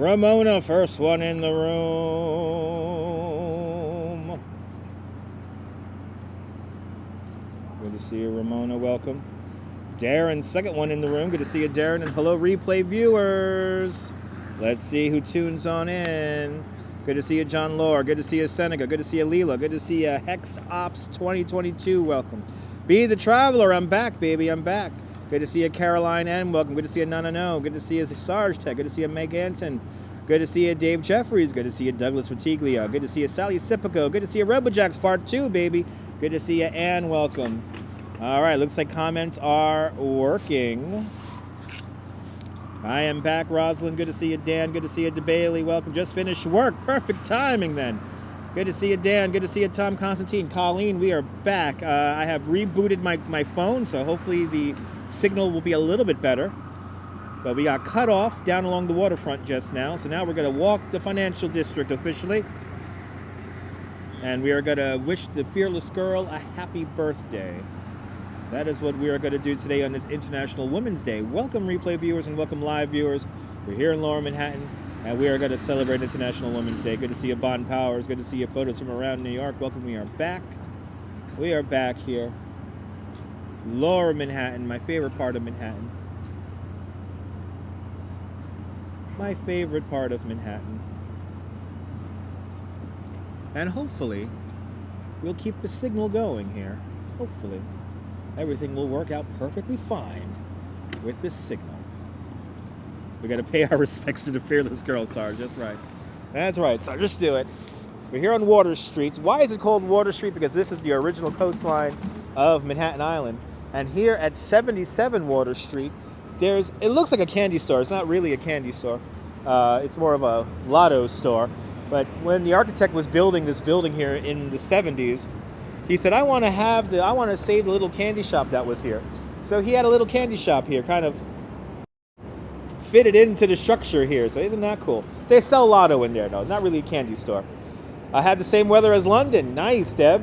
Ramona, first one in the room. Good to see you, Ramona. Welcome. Darren, second one in the room. Good to see you, Darren. And hello, replay viewers. Let's see who tunes on in. Good to see you, John Lore. Good to see you, Seneca. Good to see you, Leela. Good to see you, Hex Ops 2022. Welcome. Be the Traveler. I'm back, baby. I'm back. Good to see you, Caroline N. Welcome. Good to see you, No. Good to see you, Sarge Tech. Good to see you, Meg Anton. Good to see you, Dave Jeffries. Good to see you, Douglas Fatiglia. Good to see you, Sally Sipico. Good to see you, Rebel Jacks Part 2, baby. Good to see you, Ann. Welcome. All right, looks like comments are working. I am back, Rosalind. Good to see you, Dan. Good to see you, DeBailey. Welcome. Just finished work. Perfect timing, then. Good to see you, Dan. Good to see you, Tom Constantine. Colleen, we are back. I have rebooted my phone, so hopefully the signal will be a little bit better. But we got cut off down along the waterfront just now, so now we're going to walk the financial district officially. And we are going to wish the fearless girl a happy birthday. That is what we are going to do today on this International Women's Day. Welcome, replay viewers, and welcome, live viewers. We're here in Lower Manhattan, and we are going to celebrate International Women's Day. Good to see you, Bon Powers. Good to see you, photos from around New York. Welcome, we are back. We are back here. Lower Manhattan, my favorite part of Manhattan. My favorite part of Manhattan. And hopefully, we'll keep the signal going here. Hopefully. Everything will work out perfectly fine with this signal. We got to pay our respects to the fearless girl, Sarge. That's right. That's right, Sarge. Just do it. We're here on Water Street. Why is it called Water Street? Because this is the original coastline of Manhattan Island. And here at 77 Water Street, it looks like a candy store. It's not really a candy store. It's more of a lotto store. But when the architect was building this building here in the 70s, he said, I want to save the little candy shop that was here. So he had a little candy shop here, kind of fitted into the structure here. So isn't that cool? They sell lotto in there, though. Not really a candy store. I had the same weather as London. Nice, Deb.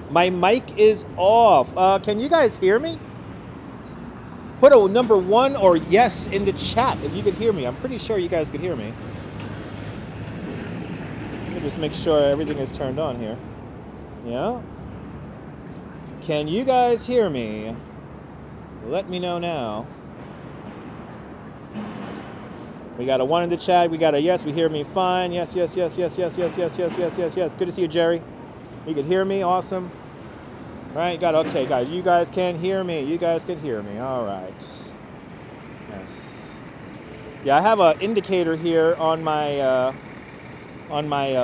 My mic is off. Can you guys hear me? Put a number 1 or yes in the chat if you could hear me. I'm pretty sure you guys could hear me. Let me just make sure everything is turned on here. Yeah? Can you guys hear me? Let me know now. We got a 1 in the chat. We got a yes. We hear me fine. Yes, yes, yes, yes, yes, yes, yes, yes, yes, yes, yes. Good to see you, Jerry. You can hear me. Awesome. All right, got it. Okay, guys. You guys can hear me. You guys can hear me. All right. Yes. Yeah, I have an indicator here on my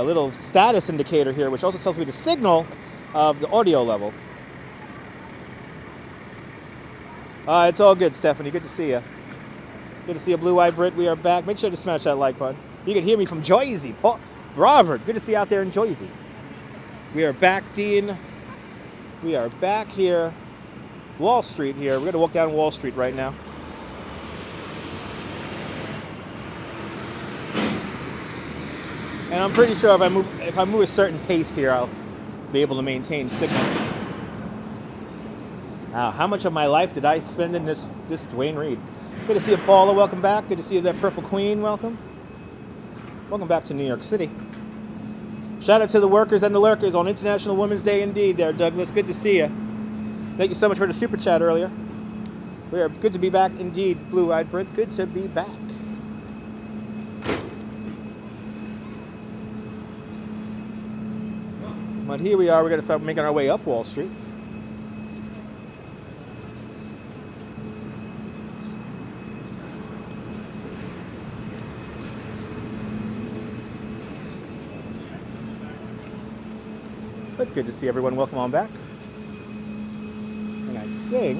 little status indicator here, which also tells me the signal of the audio level. It's all good, Stephanie. Good to see you. Good to see you, Blue Eye Brit. We are back. Make sure to smash that like button. You can hear me from Jersey. Paul, Robert, good to see you out there in Jersey. We are back, Dean. We are back here. Wall Street here. We're going to walk down Wall Street right now. And I'm pretty sure if I move a certain pace here, I'll be able to maintain signal. Now, how much of my life did I spend in this Dwayne Reed? Good to see you, Paula. Welcome back. Good to see you, that Purple Queen. Welcome. Welcome back to New York City. Shout out to the workers and the lurkers on International Women's Day indeed there, Douglas. Good to see you. Thank you so much for the super chat earlier. We are good to be back indeed, Blue Eyed Brit. Good to be back. But here we are. We're going to start making our way up Wall Street. But good to see everyone. Welcome on back. And I think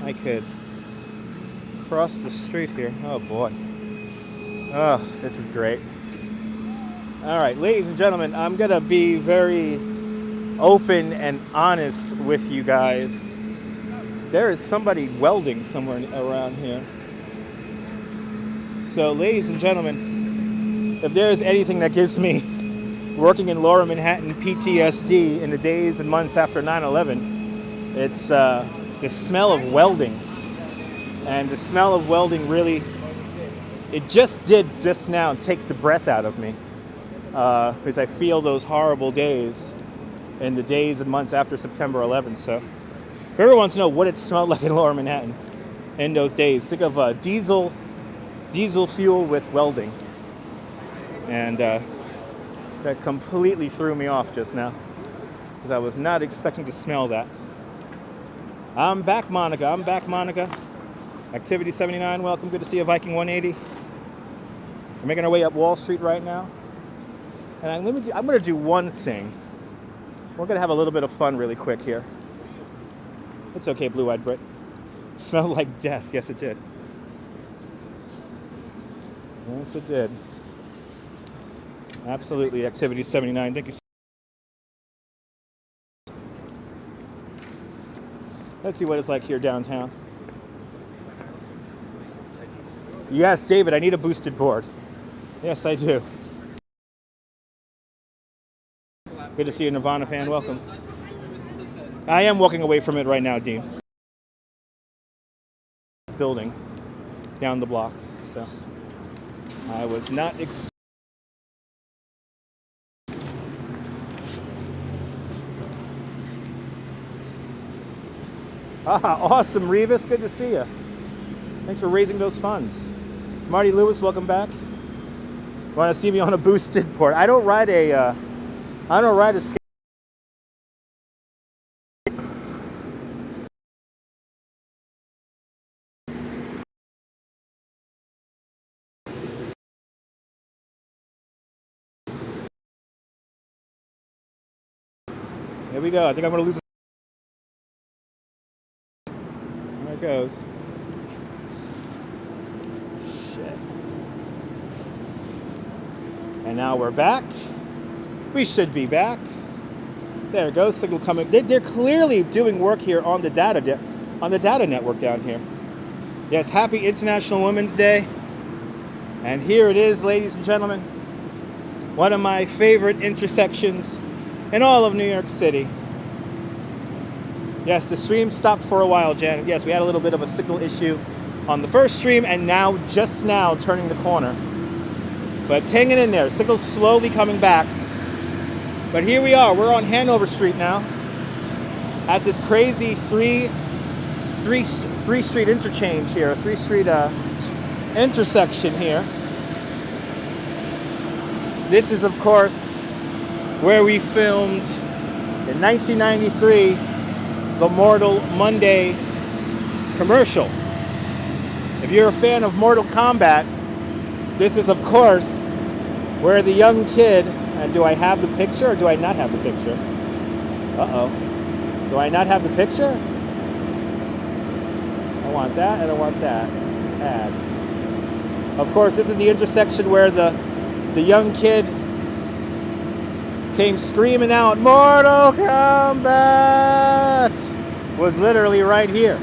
I could cross the street here. Oh boy. Oh, this is great. All right, ladies and gentlemen, I'm going to be very open and honest with you guys. There is somebody welding somewhere around here. So, ladies and gentlemen, if there is anything that gives me working in Lower Manhattan PTSD in the days and months after 9/11, it's the smell of welding. And the smell of welding really It just did just now take the breath out of me because I feel those horrible days and the days and months after September 11th. So whoever wants to know what it smelled like in Lower Manhattan in those days, think of diesel fuel with welding. And that completely threw me off just now because I was not expecting to smell that. I'm back, Monica. I'm back, Monica. Activity 79, welcome. Good to see you, Viking 180. We're making our way up Wall Street right now. And I'm going to do one thing. We're going to have a little bit of fun really quick here. It's okay, Blue-Eyed Brit. Smelled like death. Yes, it did. Yes, it did. Absolutely, Activity 79. Thank you. Let's see what it's like here downtown. Yes, David, I need a boosted board. Yes, I do. Good to see you, Nirvana fan. Welcome. I am walking away from it right now, Dean. Building down the block. So I was not awesome, Revis. Good to see you. Thanks for raising those funds. Marty Lewis, welcome back. You want to see me on a boosted board? I don't ride a skate. Here we go. I think I'm going to lose. There it goes. Shit. And now we're back. We should be back. There it goes. Signal coming. They're clearly doing work here on the data network down here. Yes, happy International Women's Day. And here it is, ladies and gentlemen. One of my favorite intersections in all of New York City. Yes, the stream stopped for a while, Janet. Yes, we had a little bit of a signal issue on the first stream, and now, just now, turning the corner. But it's hanging in there. Signal's slowly coming back. But here we are. We're on Hanover Street now at this crazy three street interchange here, a 3-street intersection here. This is, of course, where we filmed in 1993 the Mortal Monday commercial. If you're a fan of Mortal Kombat, this is, of course, where the young kid, and do I have the picture or do I not have the picture? Uh-oh. Do I not have the picture? I want that and I want that. Add. Of course, this is the intersection where the young kid came screaming out, Mortal Kombat! Was literally right here.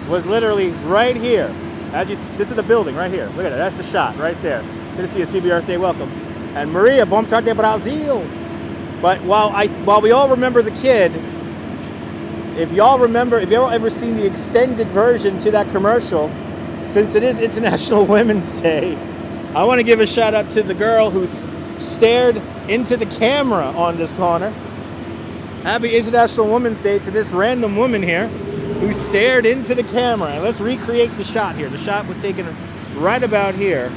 Was literally right here. This is the building right here. Look at it. That's the shot right there. Good to see you, CB Earth Day. Welcome. And Maria, bom tarde Brasil. But while we all remember the kid, if y'all ever seen the extended version to that commercial, since it is International Women's Day, I want to give a shout out to the girl who stared into the camera on this corner. Happy International Women's Day to this random woman here who stared into the camera. And let's recreate the shot here. The shot was taken right about here.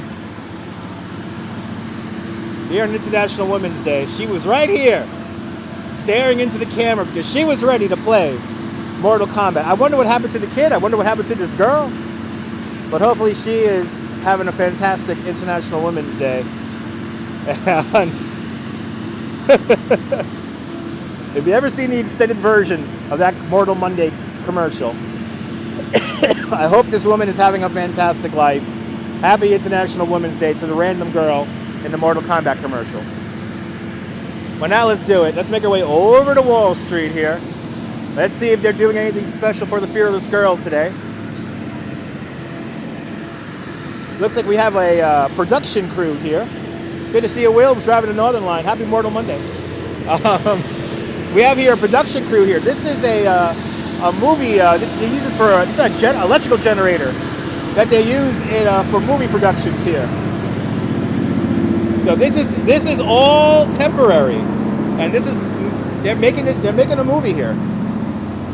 Here on International Women's Day. She was right here staring into the camera because she was ready to play Mortal Kombat. I wonder what happened to the kid. I wonder what happened to this girl. But hopefully she is having a fantastic International Women's Day. And if you ever seen the extended version of that Mortal Monday commercial, I hope this woman is having a fantastic life. Happy International Women's Day to the random girl in the Mortal Kombat commercial. Well, now let's do it. Let's make our way over to Wall Street here. Let's see if they're doing anything special for the Fearless Girl today. Looks like we have a production crew here. Good to see you, Wilbs, driving the Northern Line. Happy Mortal Monday. We have here a production crew here. This is a movie. They use this for this is an electrical generator that they use in for movie productions here. So this is all temporary, and they're making a movie here.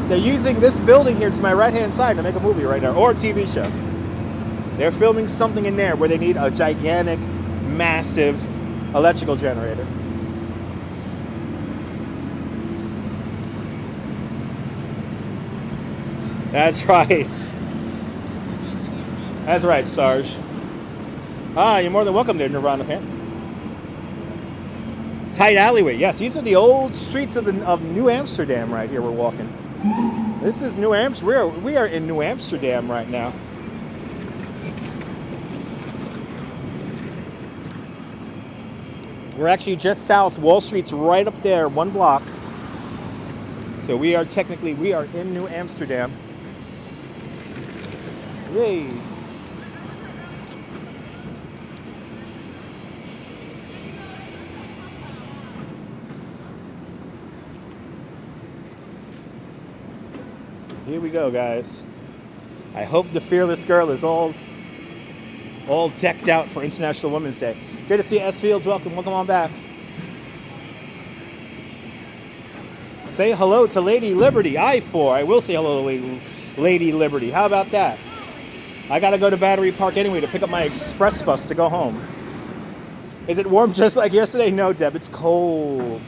They're using this building here to my right-hand side to make a movie right now, or a TV show. They're filming something in there where they need a gigantic, massive electrical generator. That's right. That's right, Sarge. You're more than welcome there, Nirvana fan. Tight alleyway. Yes, these are the old streets of New Amsterdam right here we're walking. This is New Amsterdam. We are in New Amsterdam right now. We're actually just south. Wall Street's right up there, 1 block. So we are in New Amsterdam. Yay. Here we go, guys. I hope the Fearless Girl is all decked out for International Women's Day. Good to see you, S. Fields. Welcome on back. Say hello to Lady Liberty. I will say hello to Lady Liberty. How about that? I gotta go to Battery Park anyway to pick up my express bus to go home. Is it warm just like yesterday? No, Deb, it's cold.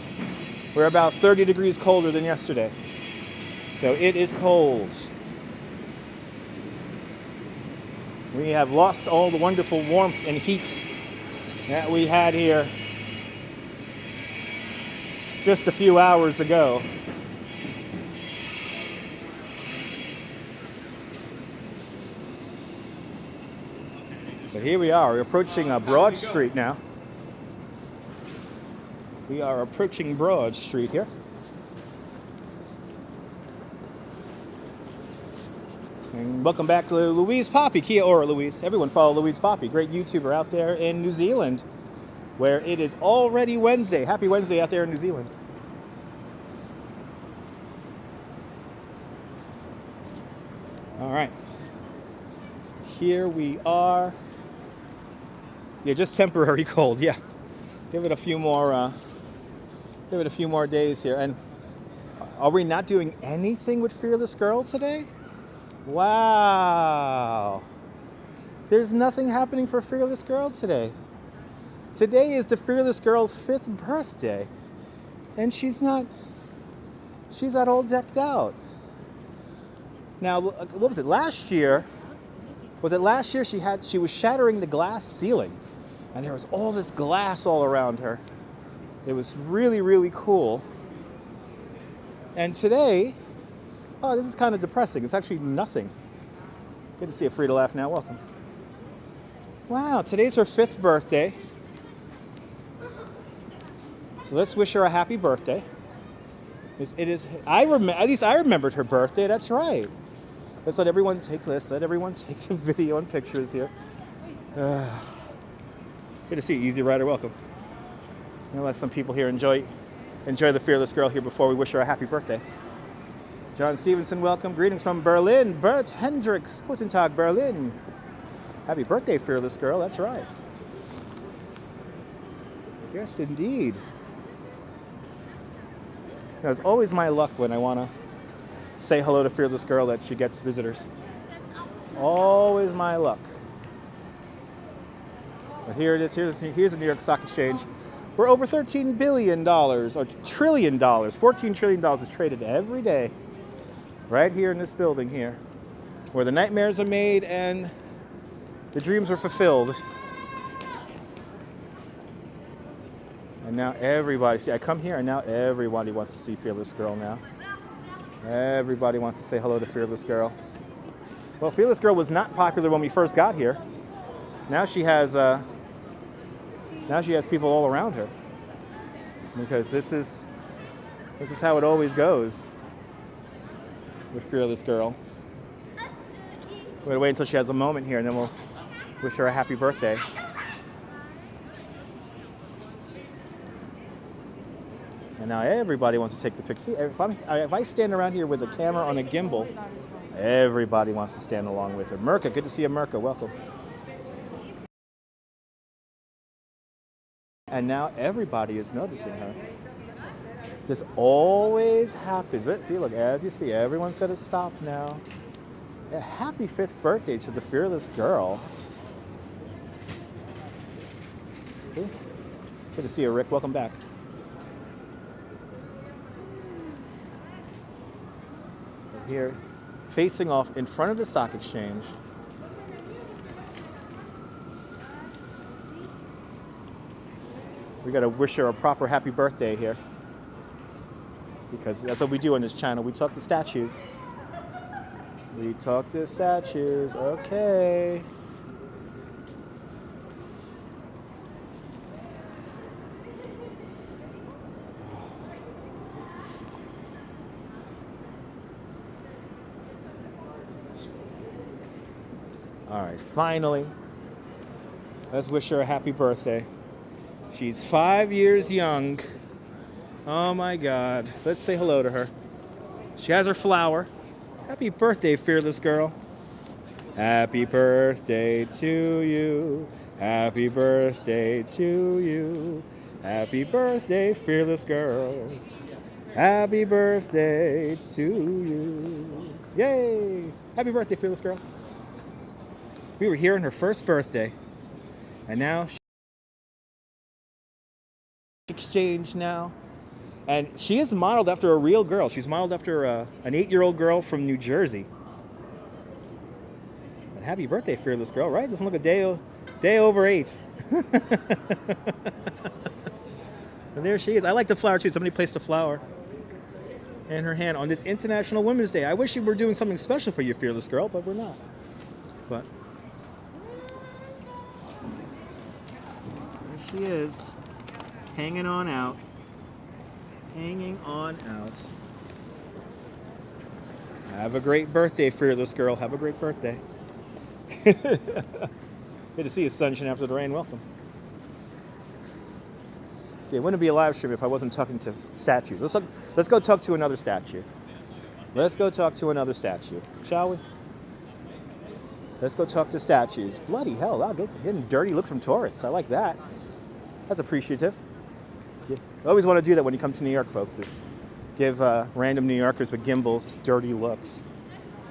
We're about 30 degrees colder than yesterday. So it is cold. We have lost all the wonderful warmth and heat that we had here just a few hours ago. But here we are. We're approaching Broad Street now. We are approaching Broad Street here. And welcome back to Louise Poppy, Kia ora Louise. Everyone follow Louise Poppy, great YouTuber out there in New Zealand, where it is already Wednesday. Happy Wednesday out there in New Zealand. All right. Here we are. Yeah, just temporary cold. Yeah. Give it a few more days here. And are we not doing anything with Fearless Girl today? Wow. There's nothing happening for Fearless Girl today. Today is the Fearless Girl's 5th birthday. And she's not all decked out. Now, what was it? Last year she was shattering the glass ceiling. And there was all this glass all around her. It was really, really cool. And today, oh, this is kind of depressing. It's actually nothing. Good to see you, Free to Laugh Now. Welcome. Wow, today's her 5th birthday. So let's wish her a happy birthday. At least I remembered her birthday. That's right. Let's let everyone take the video and pictures here. Good to see you, Easy Rider. Welcome. I'm gonna let some people here enjoy the Fearless Girl here before we wish her a happy birthday. John Stevenson, welcome. Greetings from Berlin. Bert Hendricks, Guten Tag, Berlin. Happy birthday, Fearless Girl. That's right. Yes, indeed. It's always my luck when I want to say hello to Fearless Girl that she gets visitors. Always my luck. But here it is. Here's the New York Stock Exchange. We're over $13 billion, or trillion dollars. $14 trillion is traded every day. Right here in this building here, where the nightmares are made and the dreams are fulfilled. And now I come here and now everybody wants to see Fearless Girl now. Everybody wants to say hello to Fearless Girl. Well, Fearless Girl was not popular when we first got here. Now she has people all around her. Because this is how it always goes with Fearless Girl. We're gonna wait until she has a moment here and then we'll wish her a happy birthday. And now everybody wants to take the picture. If I stand around here with a camera on a gimbal, Everybody wants to stand along with her. Merca, good to see you, Merca. Welcome. And now everybody is noticing her. This always happens. See, look, as you see, everyone's got to stop now. Yeah, happy 5th birthday to the fearless girl. See? Good to see you, Rick. Welcome back. Here, facing off in front of the stock exchange. We got to wish her a proper happy birthday here. Because that's what we do on this channel. We talk to statues. We talk to statues. Okay. All right, finally, let's wish her a happy birthday. She's 5 years young. Oh my God. Let's say hello to her. She has her flower. Happy birthday, fearless girl. Happy birthday to you. Happy birthday to you. Happy birthday, fearless girl. Happy birthday to you. Yay! Happy birthday, fearless girl. We were here on her first birthday. And now she exchange now. And she is modeled after a real girl. She's modeled after an 8-year-old girl from New Jersey. But happy birthday, fearless girl, right? Doesn't look a day over 8. And there she is. I like the flower too. Somebody placed a flower in her hand on this International Women's Day. I wish we were doing something special for you, fearless girl, but we're not. But there she is, hanging on out. Hanging on out. Have a great birthday, fearless girl. Have a great birthday. Good to see you, sunshine after the rain. Welcome. See, it wouldn't be a live stream if I wasn't talking to statues. Let's go talk to another statue. Let's go talk to another statue, shall we? Let's go talk to statues. Bloody hell, wow, getting dirty looks from tourists. I like that. That's appreciative. I always want to do that when you come to New York, folks, is give random New Yorkers with Gimbles dirty looks.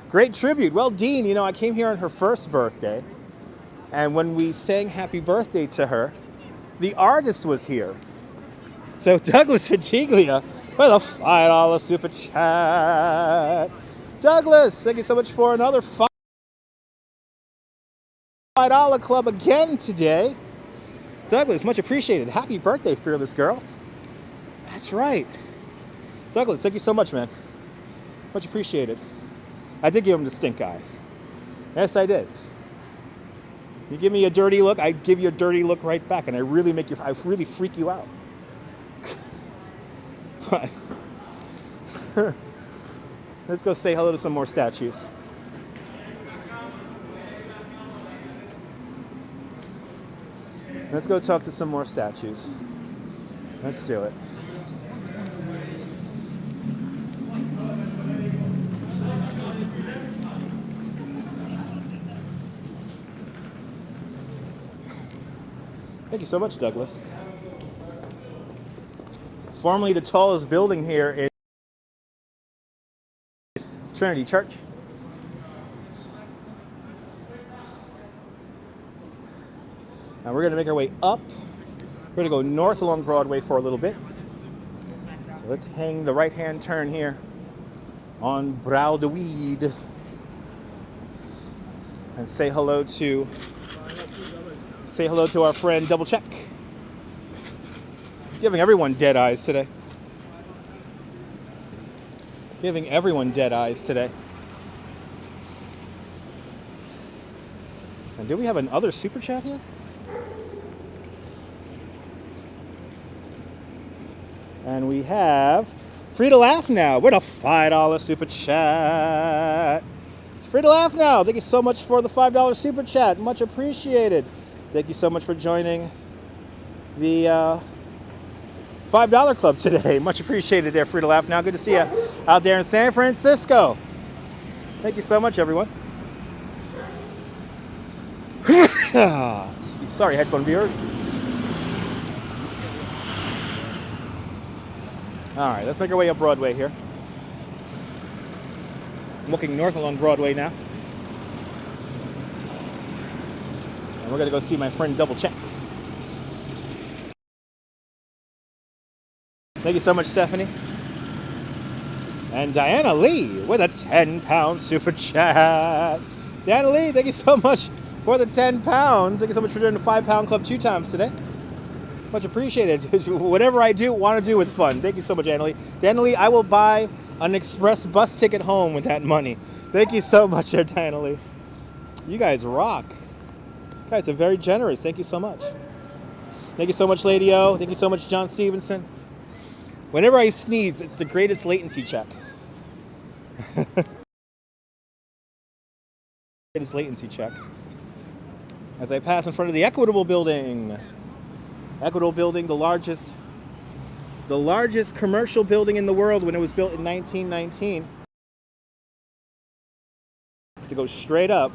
Great tribute. Well, Dean, you know, I came here on her first birthday, and when we sang happy birthday to her, the artist was here. So Douglas Fatiglia with a $5 super chat. Douglas, thank you so much for another $5 club again today. Douglas, much appreciated. Happy birthday, fearless girl. That's right. Douglas, thank you so much, man. Much appreciated. I did give him the stink eye. Yes, I did. You give me a dirty look, I give you a dirty look right back, and I really freak you out. But let's go say hello to some more statues. Let's go talk to some more statues. Let's do it. Thank you so much, Douglas. Formerly the tallest building here in Trinity Church. Now we're going to make our way up. We're going to go north along Broadway for a little bit. So let's hang the right-hand turn here on Broadweed and say hello to our friend Double Check. Giving everyone dead eyes today. Giving everyone dead eyes today. And do we have another super chat here? And we have Free to Laugh Now with a $5 super chat. It's Free to Laugh Now. Thank you so much for the $5 super chat. Much appreciated. Thank you so much for joining the $5 club today. Much appreciated there, Free to Laugh Now. Good to see you out there in San Francisco. Thank you so much, everyone. Sorry, headphone viewers. All right, let's make our way up Broadway here. I'm looking north along Broadway now. And we're going to go see my friend Double Check. Thank you so much, Stephanie. And Diana Lee with a 10-pound super chat. Diana Lee, thank you so much for the 10 pounds. Thank you so much for doing the 5-pound club 2 times today. Much appreciated. Whatever I do, want to do with fun. Thank you so much, Diana Lee. Diana Lee, I will buy an express bus ticket home with that money. Thank you so much, Diana Lee. You guys rock. You guys are very generous. Thank you so much. Thank you so much, Lady O. Thank you so much, John Stevenson. Whenever I sneeze, it's the greatest latency check. Greatest latency check. As I pass in front of the Equitable Building. Equitable Building, the largest commercial building in the world when it was built in 1919. To go straight up.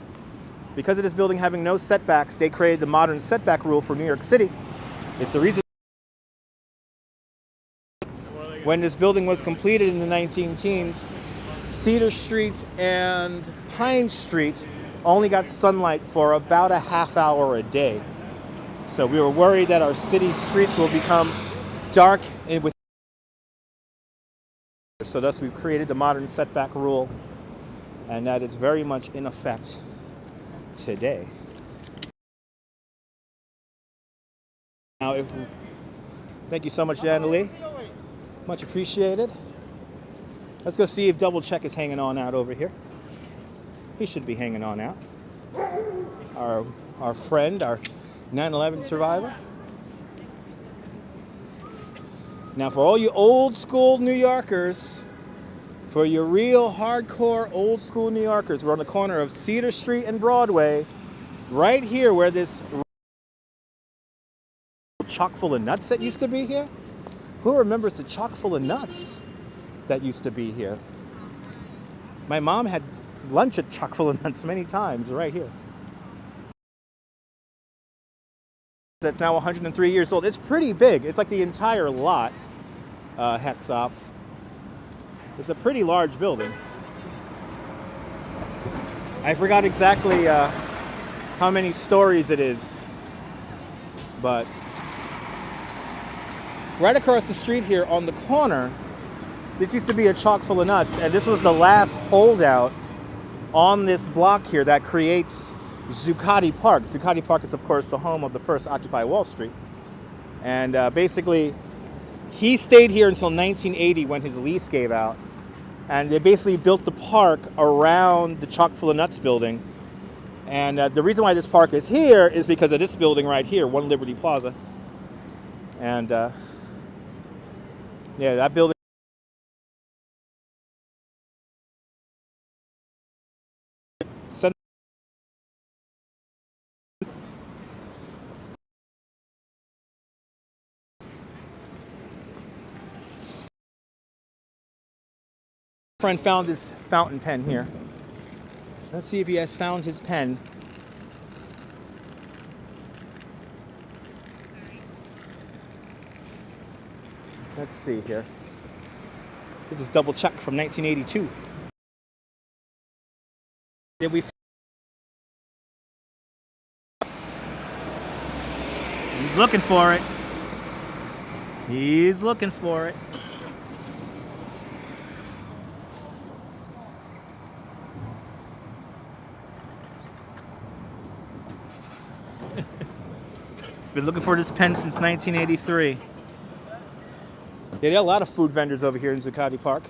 Because of this building having no setbacks, they created the modern setback rule for New York City. It's the reason when this building was completed in the 19-teens, Cedar Street and Pine Street only got sunlight for about a half hour a day. So we were worried that our city streets will become dark with. So thus we've created the modern setback rule, and that is very much in effect today. Now, thank you so much, Diana Lee. Much appreciated. Let's go see if Double Check is hanging on out over here. He should be hanging on out. Our friend, our 9/11 survivor. Now, for all you old school New Yorkers, for your real hardcore old school New Yorkers, we're on the corner of Cedar Street and Broadway, right here where this chock full of nuts that used to be here. Who remembers the chock full of nuts that used to be here? My mom had lunch at chock full of nuts many times right here. That's now 103 years old. It's pretty big. It's like the entire lot, Hexop. It's a pretty large building. I forgot exactly how many stories it is, but right across the street here on the corner, this used to be a chock full of nuts, and this was the last holdout on this block here that creates Zuccotti Park. Zuccotti Park is, of course, the home of the first Occupy Wall Street. And basically, he stayed here until 1980 when his lease gave out. And they basically built the park around the chock full of nuts building. And the reason why this park is here is because of this building right here, 1 Liberty Plaza. And yeah, that building. Friend found his fountain pen here. Let's see if he has found his pen. Let's see here. This is Double Check from 1982. Did we? He's looking for it. He's looking for it. Been looking for this pen since 1983. Yeah, there are a lot of food vendors over here in Zuccotti Park.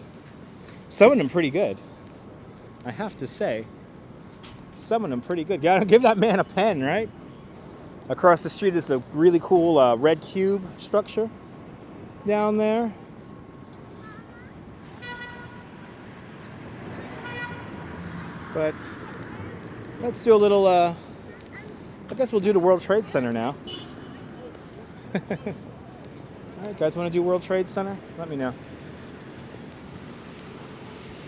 Some of them pretty good, I have to say. Some of them pretty good. Gotta give that man a pen, right? Across the street is a really cool red cube structure down there. But let's do a little, I guess we'll do the World Trade Center now. All right, guys, want to do World Trade Center? Let me know.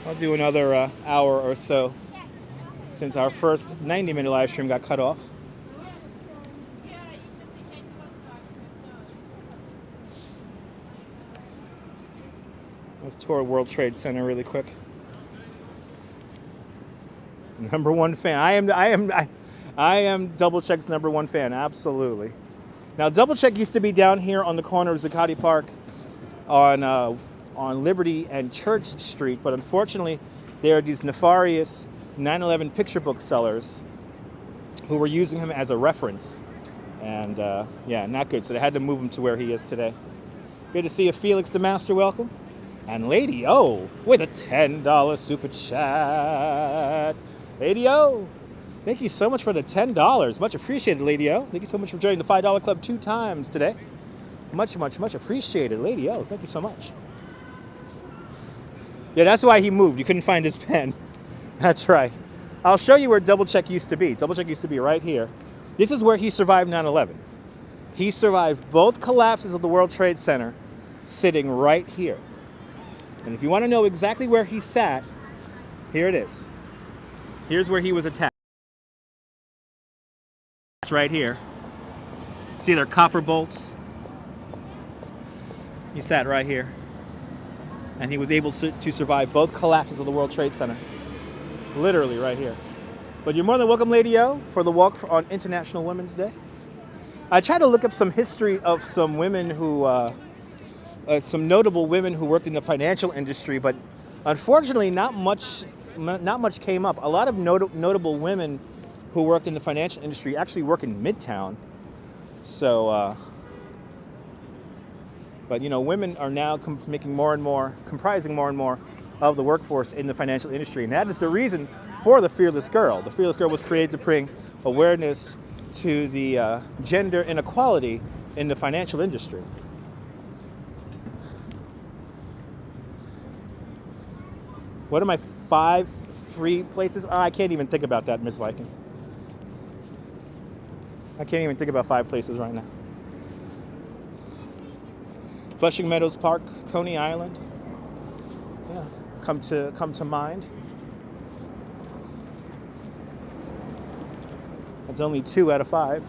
I'll do another hour or so since our first 90-minute live stream got cut off. Let's tour World Trade Center really quick. Number one fan. I am Double Check's number one fan. Absolutely. Now, Double Check used to be down here on the corner of Zuccotti Park on Liberty and Church Street, but unfortunately, there are these nefarious 9/11 picture book sellers who were using him as a reference, and yeah, not good. So they had to move him to where he is today. Good to see you, Felix the Master. Welcome. And Lady O with a $10 super chat. Lady O, thank you so much for the $10. Much appreciated, Lady O. Thank you so much for joining the $5 club 2 times today. Much appreciated, Lady O. Thank you so much. Yeah, that's why he moved. You couldn't find his pen. That's right. I'll show you where Double Check used to be. Double Check used to be right here. This is where he survived 9/11. He survived both collapses of the World Trade Center sitting right here. And if you want to know exactly where he sat, here it is. Here's where he was attacked. It's right here. See their copper bolts? He sat right here. And he was able to survive both collapses of the World Trade Center. Literally right here. But you're more than welcome, Lady O, for the walk on International Women's Day. I tried to look up some history of some women who, some notable women who worked in the financial industry, but unfortunately not much came up. A lot of notable women who worked in the financial industry actually work in Midtown. So, but you know, women are now comprising more and more of the workforce in the financial industry. And that is the reason for the Fearless Girl. The Fearless Girl was created to bring awareness to the gender inequality in the financial industry. What are my 5 free places? Oh, I can't even think about that, Miss Viking. I can't even think about 5 places right now. Flushing Meadows Park, Coney Island. Yeah, come to mind. That's only 2 out of 5.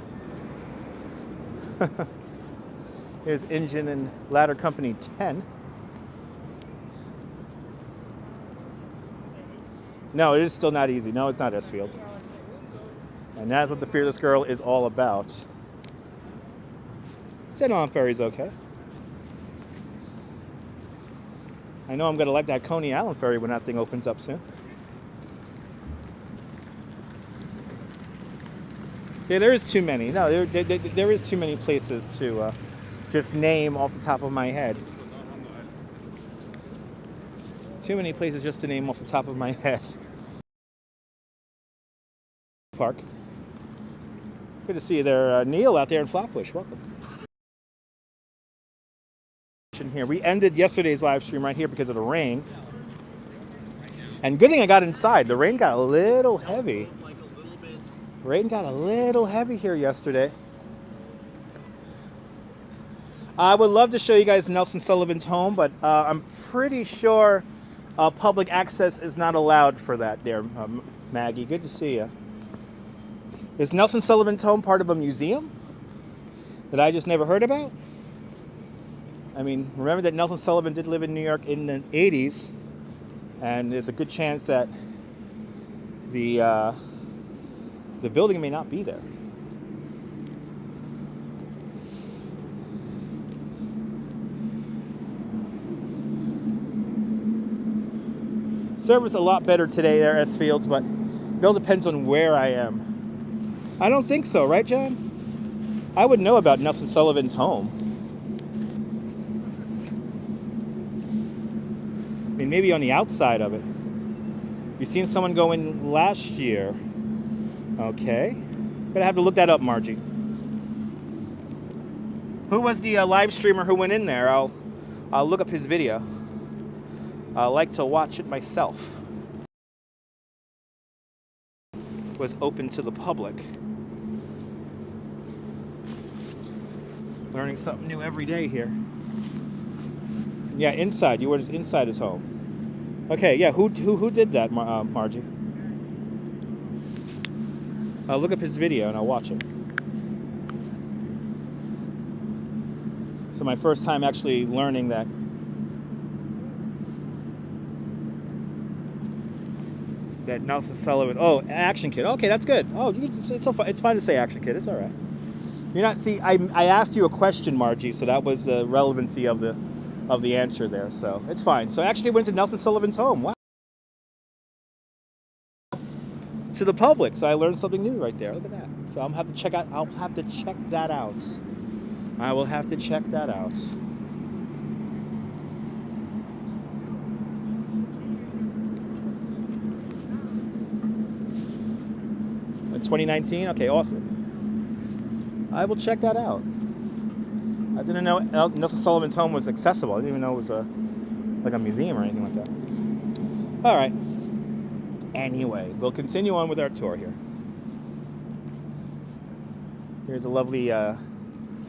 Here's Engine and Ladder Company 10. No, it is still not easy. No, it's not Esfield. And that's what the Fearless Girl is all about. St. Allen Ferry's okay. I know I'm going to like that Coney Island Ferry when that thing opens up soon. Yeah, there is too many. No, there is too many places to just name off the top of my head. Too many places just to name off the top of my head. Park. Good to see you there, Neil, out there in Flatbush. Welcome. Here. We ended yesterday's live stream right here because of the rain. And good thing I got inside. The rain got a little heavy. Rain got a little heavy here yesterday. I would love to show you guys Nelson Sullivan's home, but I'm pretty sure public access is not allowed for that there, Maggie. Good to see you. Is Nelson Sullivan's home part of a museum that I just never heard about? I mean, remember that Nelson Sullivan did live in New York in the 80s, and there's a good chance that the building may not be there. Service a lot better today there, S Fields, but it all depends on where I am. I don't think so, right, John? I would know about Nelson Sullivan's home. I mean, maybe on the outside of it. You seen someone go in last year? Okay. Gonna have to look that up, Margie. Who was the live streamer who went in there? I'll look up his video. I like to watch it myself. It was open to the public. Learning something new every day here. Yeah, inside. You were just inside his home. Okay, yeah, who did that, Margie? I'll look up his video and I'll watch it. So my first time actually learning that. That Nelson Sullivan. Oh, Action Kid. Okay, that's good. Oh, it's fine to say Action Kid. It's all right. You're not. See, I asked you a question, Margie, so that was the relevancy of the answer there. So it's fine. So Action Kid went to Nelson Sullivan's home. Wow. To the public. So I learned something new right there. Look at that. So I'll have to check out. I'll have to check that out. I will have to check that out. 2019? Okay, awesome. I will check that out. I didn't know Nelson Sullivan's home was accessible. I didn't even know it was like a museum or anything like that. All right. Anyway, we'll continue on with our tour here. Here's a lovely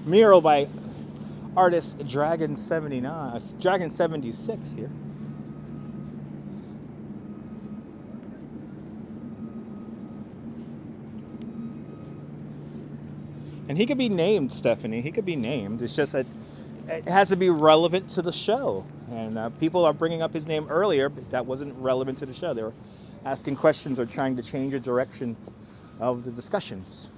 mural by artist Dragon 76 here. And he could be named, Stephanie. He could be named. It's just that it has to be relevant to the show. And people are bringing up his name earlier, but that wasn't relevant to the show. They were asking questions or trying to change the direction of the discussions.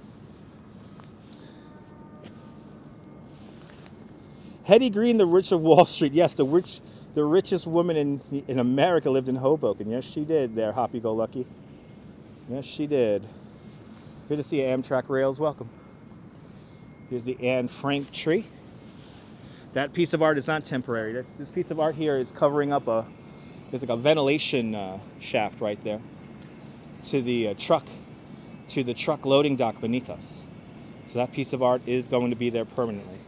Hetty Green, the Witch of Wall Street. Yes, the richest woman in America lived in Hoboken. Yes, she did there, Happy-Go-Lucky. Yes, she did. Good to see you, Amtrak Rails. Welcome. Here's the Anne Frank tree. That piece of art is not temporary. This piece of art here is covering up there's like a ventilation shaft right there to the truck loading dock beneath us. So that piece of art is going to be there permanently.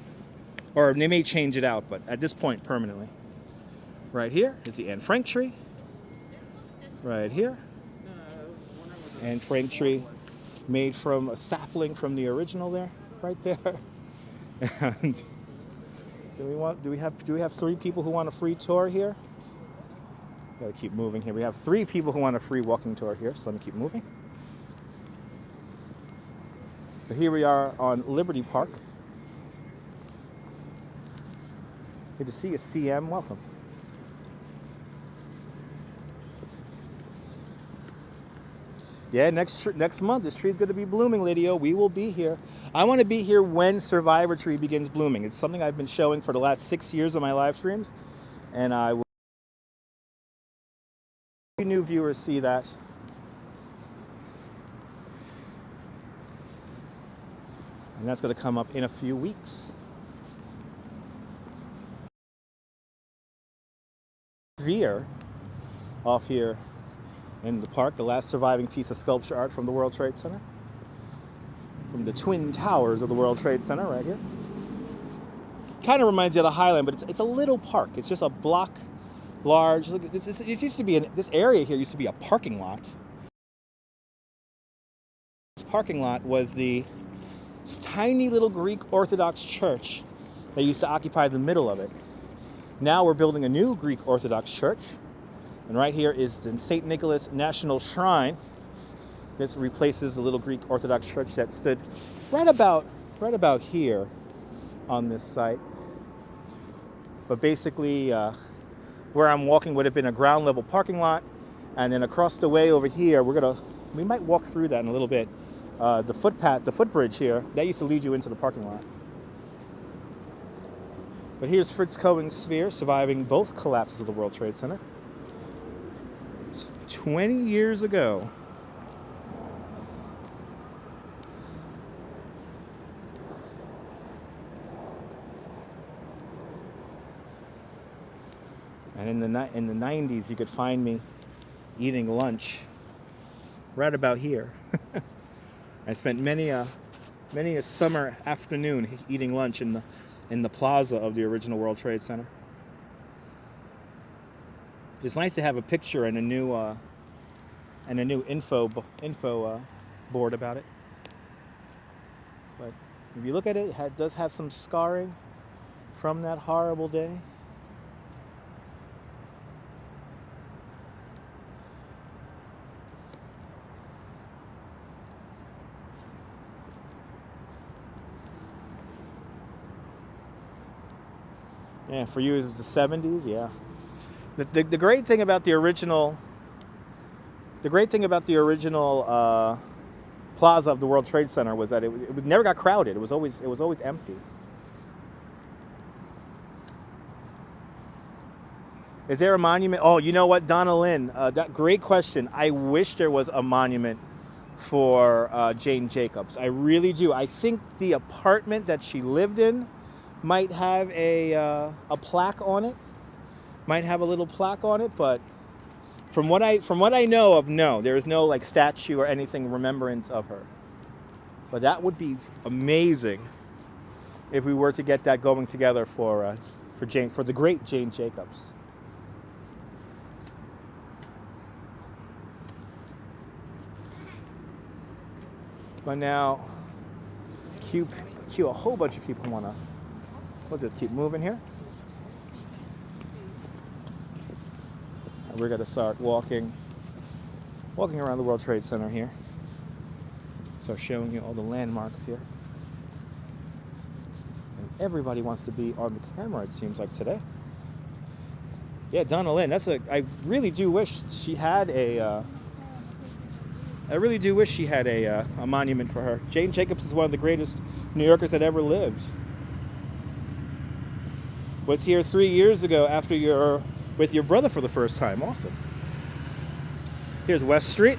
Or they may change it out, but at this point, permanently. Right here is the Anne Frank tree. Right here. Anne Frank tree made from a sapling from the original there. Right there. And do we have 3 people who want a free tour here? Gotta keep moving here. We have 3 people who want a free walking tour here, so let me keep moving. But here we are on Liberty Park. Good to see you, CM. Welcome. Yeah, next month, this tree's going to be blooming, Lydia. We will be here. I want to be here when Survivor Tree begins blooming. It's something I've been showing for the last 6 years of my live streams. And I will let new viewers see that. And that's going to come up in a few weeks. Veer off here in the park, the last surviving piece of sculpture art from the World Trade Center. From the Twin Towers of the World Trade Center right here. Kind of reminds you of the Highland, but it's a little park. It's just a block large. Look, it used to be this area here used to be a parking lot. This parking lot was this tiny little Greek Orthodox church that used to occupy the middle of it. Now we're building a new Greek Orthodox church. And right here is the St. Nicholas National Shrine. This replaces the little Greek Orthodox church that stood right about here on this site. But basically, where I'm walking would have been a ground level parking lot, and then across the way over here, we might walk through that in a little bit. The footpath, the footbridge here, that used to lead you into the parking lot. But here's Fritz Cohen's sphere, surviving both collapses of the World Trade Center. 20 years ago. And in the 90s, you could find me eating lunch right about here. I spent many a summer afternoon eating lunch in the plaza of the original World Trade Center. It's nice to have a picture and a new info board about it. But if you look at it, it does have some scarring from that horrible day. Yeah, for you it was the 70s, yeah. The great thing about the original Plaza of the World Trade Center was that it never got crowded. It was always empty. Is there a monument? Oh, you know what, Donna Lynn, that great question. I wish there was a monument for Jane Jacobs. I really do. I think the apartment that she lived in might have a plaque on it. Might have a little plaque on it, but from what I know of, no, there is no like statue or anything remembrance of her. But that would be amazing if we were to get that going together for the great Jane Jacobs. But now, cue a whole bunch of people wanna. We'll just keep moving here. And we're gonna start walking around the World Trade Center here. So showing you all the landmarks here. And everybody wants to be on the camera, it seems like today. Yeah, Donna Lynn, I really do wish she had a monument for her. Jane Jacobs is one of the greatest New Yorkers that ever lived. Was here 3 years ago after with your brother for the first time. Awesome. Here's West Street.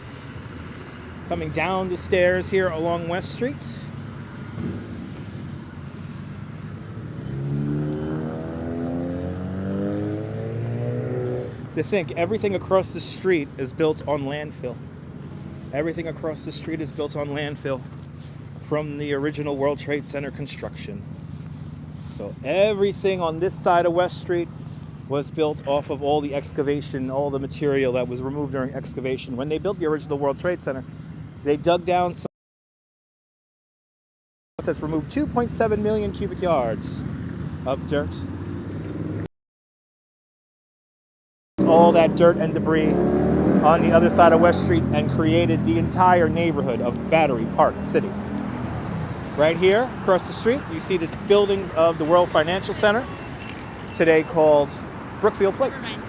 Coming down the stairs here along West Street. To think everything across the street is built on landfill. Everything across the street is built on landfill from the original World Trade Center construction. So everything on this side of West Street was built off of all the excavation, all the material that was removed during excavation. When they built the original World Trade Center, they dug down some process, removed 2.7 million cubic yards of dirt. All that dirt and debris on the other side of West Street and created the entire neighborhood of Battery Park City. Right here, across the street, you see the buildings of the World Financial Center, today called Brookfield Place.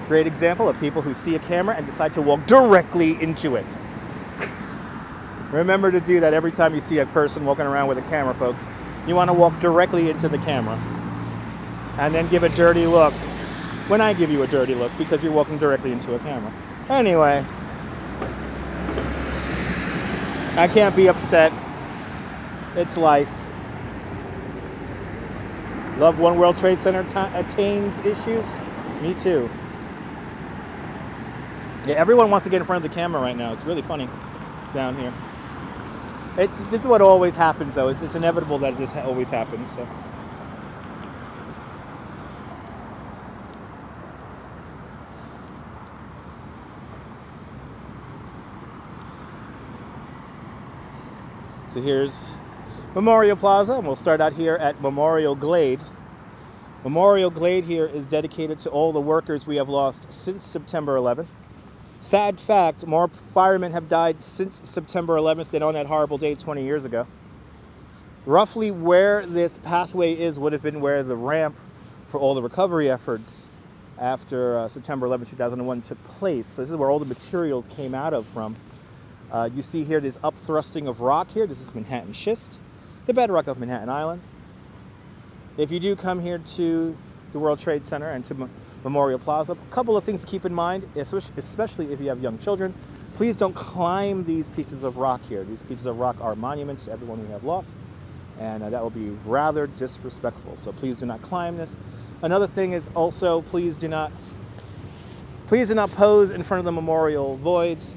Great example of people who see a camera and decide to walk directly into it. Remember to do that every time you see a person walking around with a camera, folks. You want to walk directly into the camera and then give a dirty look when I give you a dirty look because you're walking directly into a camera. Anyway, I can't be upset. It's life. Love One World Trade Center attains issues. Me too. Yeah, everyone wants to get in front of the camera right now. It's really funny down here. This is what always happens, though. It's inevitable that this always happens. So here's Memorial Plaza, and we'll start out here at Memorial Glade. Memorial Glade here is dedicated to all the workers we have lost since September 11th. Sad fact, more firemen have died since September 11th than on that horrible day 20 years ago. Roughly where this pathway is would have been where the ramp for all the recovery efforts after September 11th, 2001 took place. So this is where all the materials came out of from. You see here this upthrusting of rock here. This is Manhattan schist, the bedrock of Manhattan Island. If you do come here to the World Trade Center and to Memorial Plaza, a couple of things to keep in mind, especially if you have young children. Please don't climb these pieces of rock here. These pieces of rock are monuments to everyone we have lost, and that will be rather disrespectful. So please do not climb this. Another thing is also please do not pose in front of the memorial voids.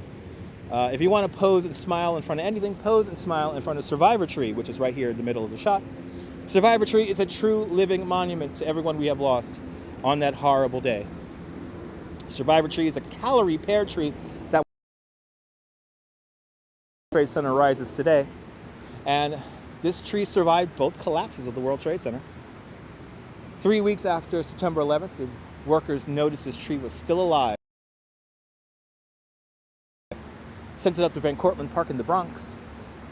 If you want to pose and smile in front of anything, pose and smile in front of Survivor Tree, which is right here in the middle of the shot. Survivor Tree is a true living monument to everyone we have lost on that horrible day. Survivor Tree is a calorie pear tree that Trade Center rises today, and this tree survived both collapses of the World Trade Center. 3 weeks after September 11th, the workers noticed this tree was still alive. Sent it up to Van Cortlandt Park in the Bronx,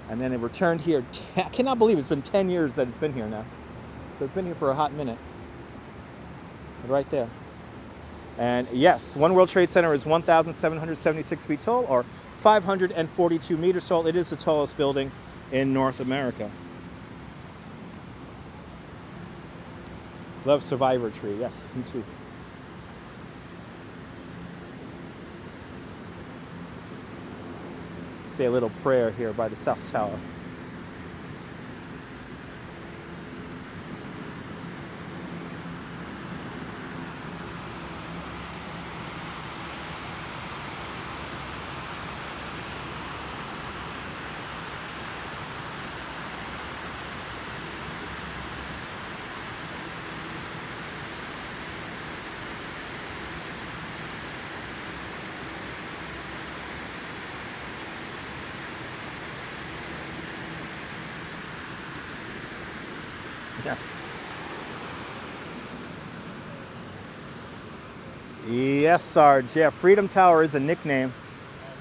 And then it returned here. I cannot believe it's been 10 years that it's been here now. So it's been here for a hot minute. Right there. And yes, One World Trade Center is 1,776 feet tall, or 542 meters tall. It is the tallest building in North America. Love Survivor Tree. Yes, me too. Say a little prayer here by the South Tower. Yes. Yes, Sarge. Yeah, Freedom Tower is a nickname.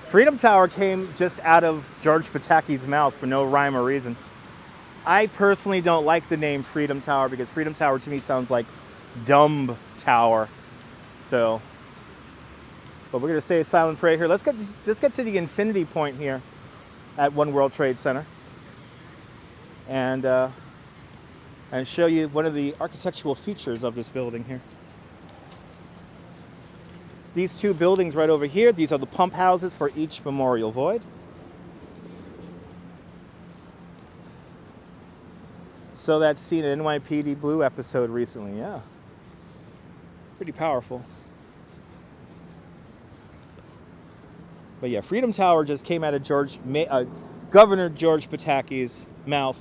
Freedom Tower came just out of George Pataki's mouth for no rhyme or reason. I personally don't like the name Freedom Tower because Freedom Tower to me sounds like Dumb Tower. So, but we're gonna say a silent prayer here. Let's get to the infinity point here at One World Trade Center, and show you one of the architectural features of this building here. These two buildings right over here, these are the pump houses for each memorial void. So that's seen an NYPD Blue episode recently, yeah. Pretty powerful. But yeah, Freedom Tower just came out of Governor George Pataki's mouth.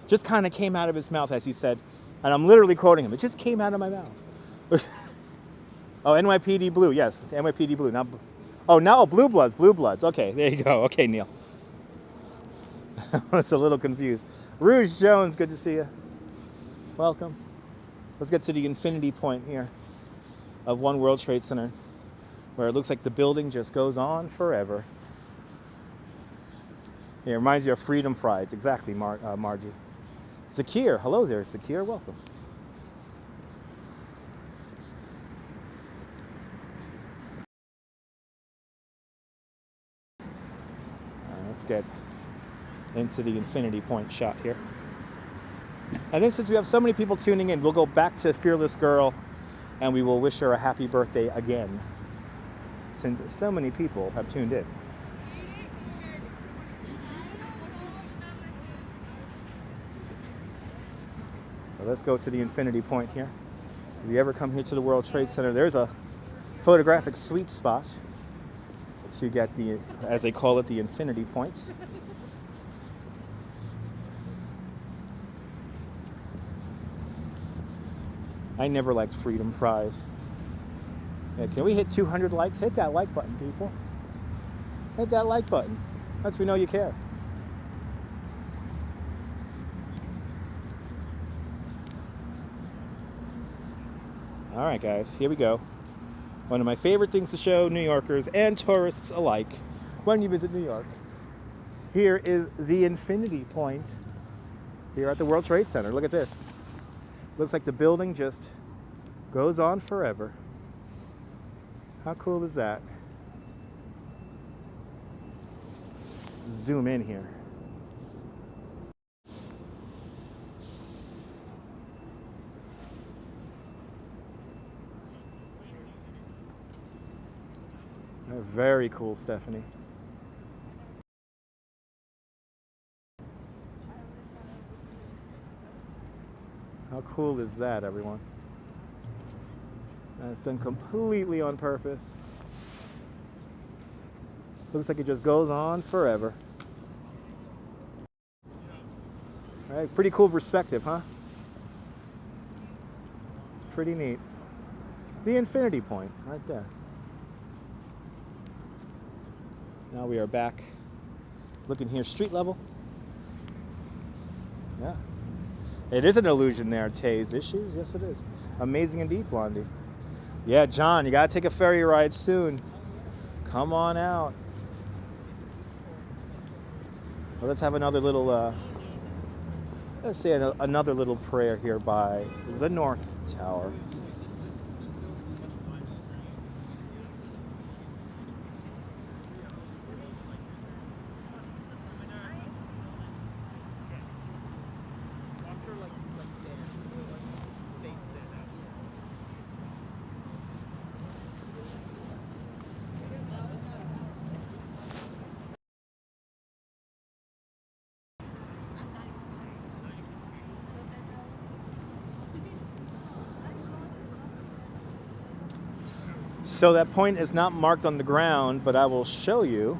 Just kind of came out of his mouth, as he said. And I'm literally quoting him. It just came out of my mouth. Oh, NYPD Blue. Yes, NYPD Blue. Not, oh, now Blue Bloods. Blue Bloods. Okay, there you go. Okay, Neil. I was a little confused. Rouge Jones, good to see you. Welcome. Let's get to the infinity point here of One World Trade Center, where it looks like the building just goes on forever. Yeah, it reminds you of Freedom Fries. Exactly, Margie. Zakir, hello there, Zakir, welcome. All right, let's get into the infinity point shot here. And then since we have so many people tuning in, we'll go back to Fearless Girl and we will wish her a happy birthday again, since so many people have tuned in. So let's go to the infinity point here. If you ever come here to the World Trade Center, there's a photographic sweet spot to get the, as they call it, the infinity point. I never liked Freedom Fries. Yeah, can we hit 200 likes? Hit that like button, people. Hit that like button. Lets me know you care. All right, guys, here we go. One of my favorite things to show New Yorkers and tourists alike when you visit New York. Here is the infinity point here at the World Trade Center. Look at this. Looks like the building just goes on forever. How cool is that? Zoom in here. Very cool, Stephanie. How cool is that, everyone? And it's done completely on purpose. Looks like it just goes on forever. All right, pretty cool perspective, huh? It's pretty neat. The infinity point, right there. Now we are back looking here street level. Yeah. It is an illusion there, Tay's Issues. Yes, it is. Amazing indeed, Blondie. Yeah, John, you got to take a ferry ride soon. Come on out. Well, let's have another little, let's say another little prayer here by the North Tower. So that point is not marked on the ground, but I will show you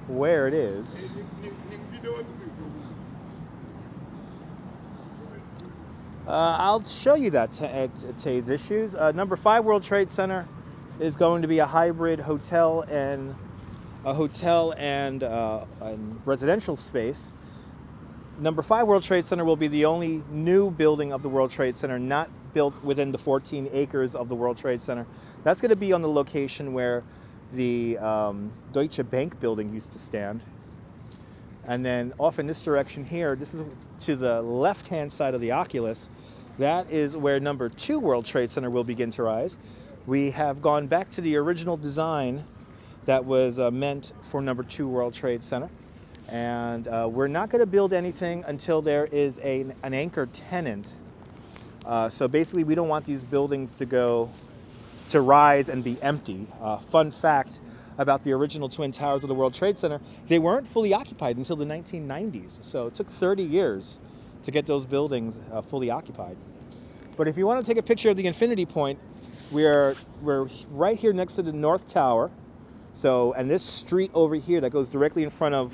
where it is. I'll show you that at today's issues. Number 5 World Trade Center is going to be a hybrid hotel and residential space. Number 5 World Trade Center will be the only new building of the World Trade Center not built within the 14 acres of the World Trade Center. That's going to be on the location where the Deutsche Bank building used to stand. And then off in this direction here, this is to the left-hand side of the Oculus. That is where number 2 World Trade Center will begin to rise. We have gone back to the original design that was meant for number 2 World Trade Center. And we're not going to build anything until there is an anchor tenant. So basically, we don't want these buildings to rise and be empty. Fun fact about the original Twin Towers of the World Trade Center, they weren't fully occupied until the 1990s. So it took 30 years to get those buildings fully occupied. But if you want to take a picture of the Infinity Point, we're right here next to the North Tower. So, and this street over here that goes directly in front of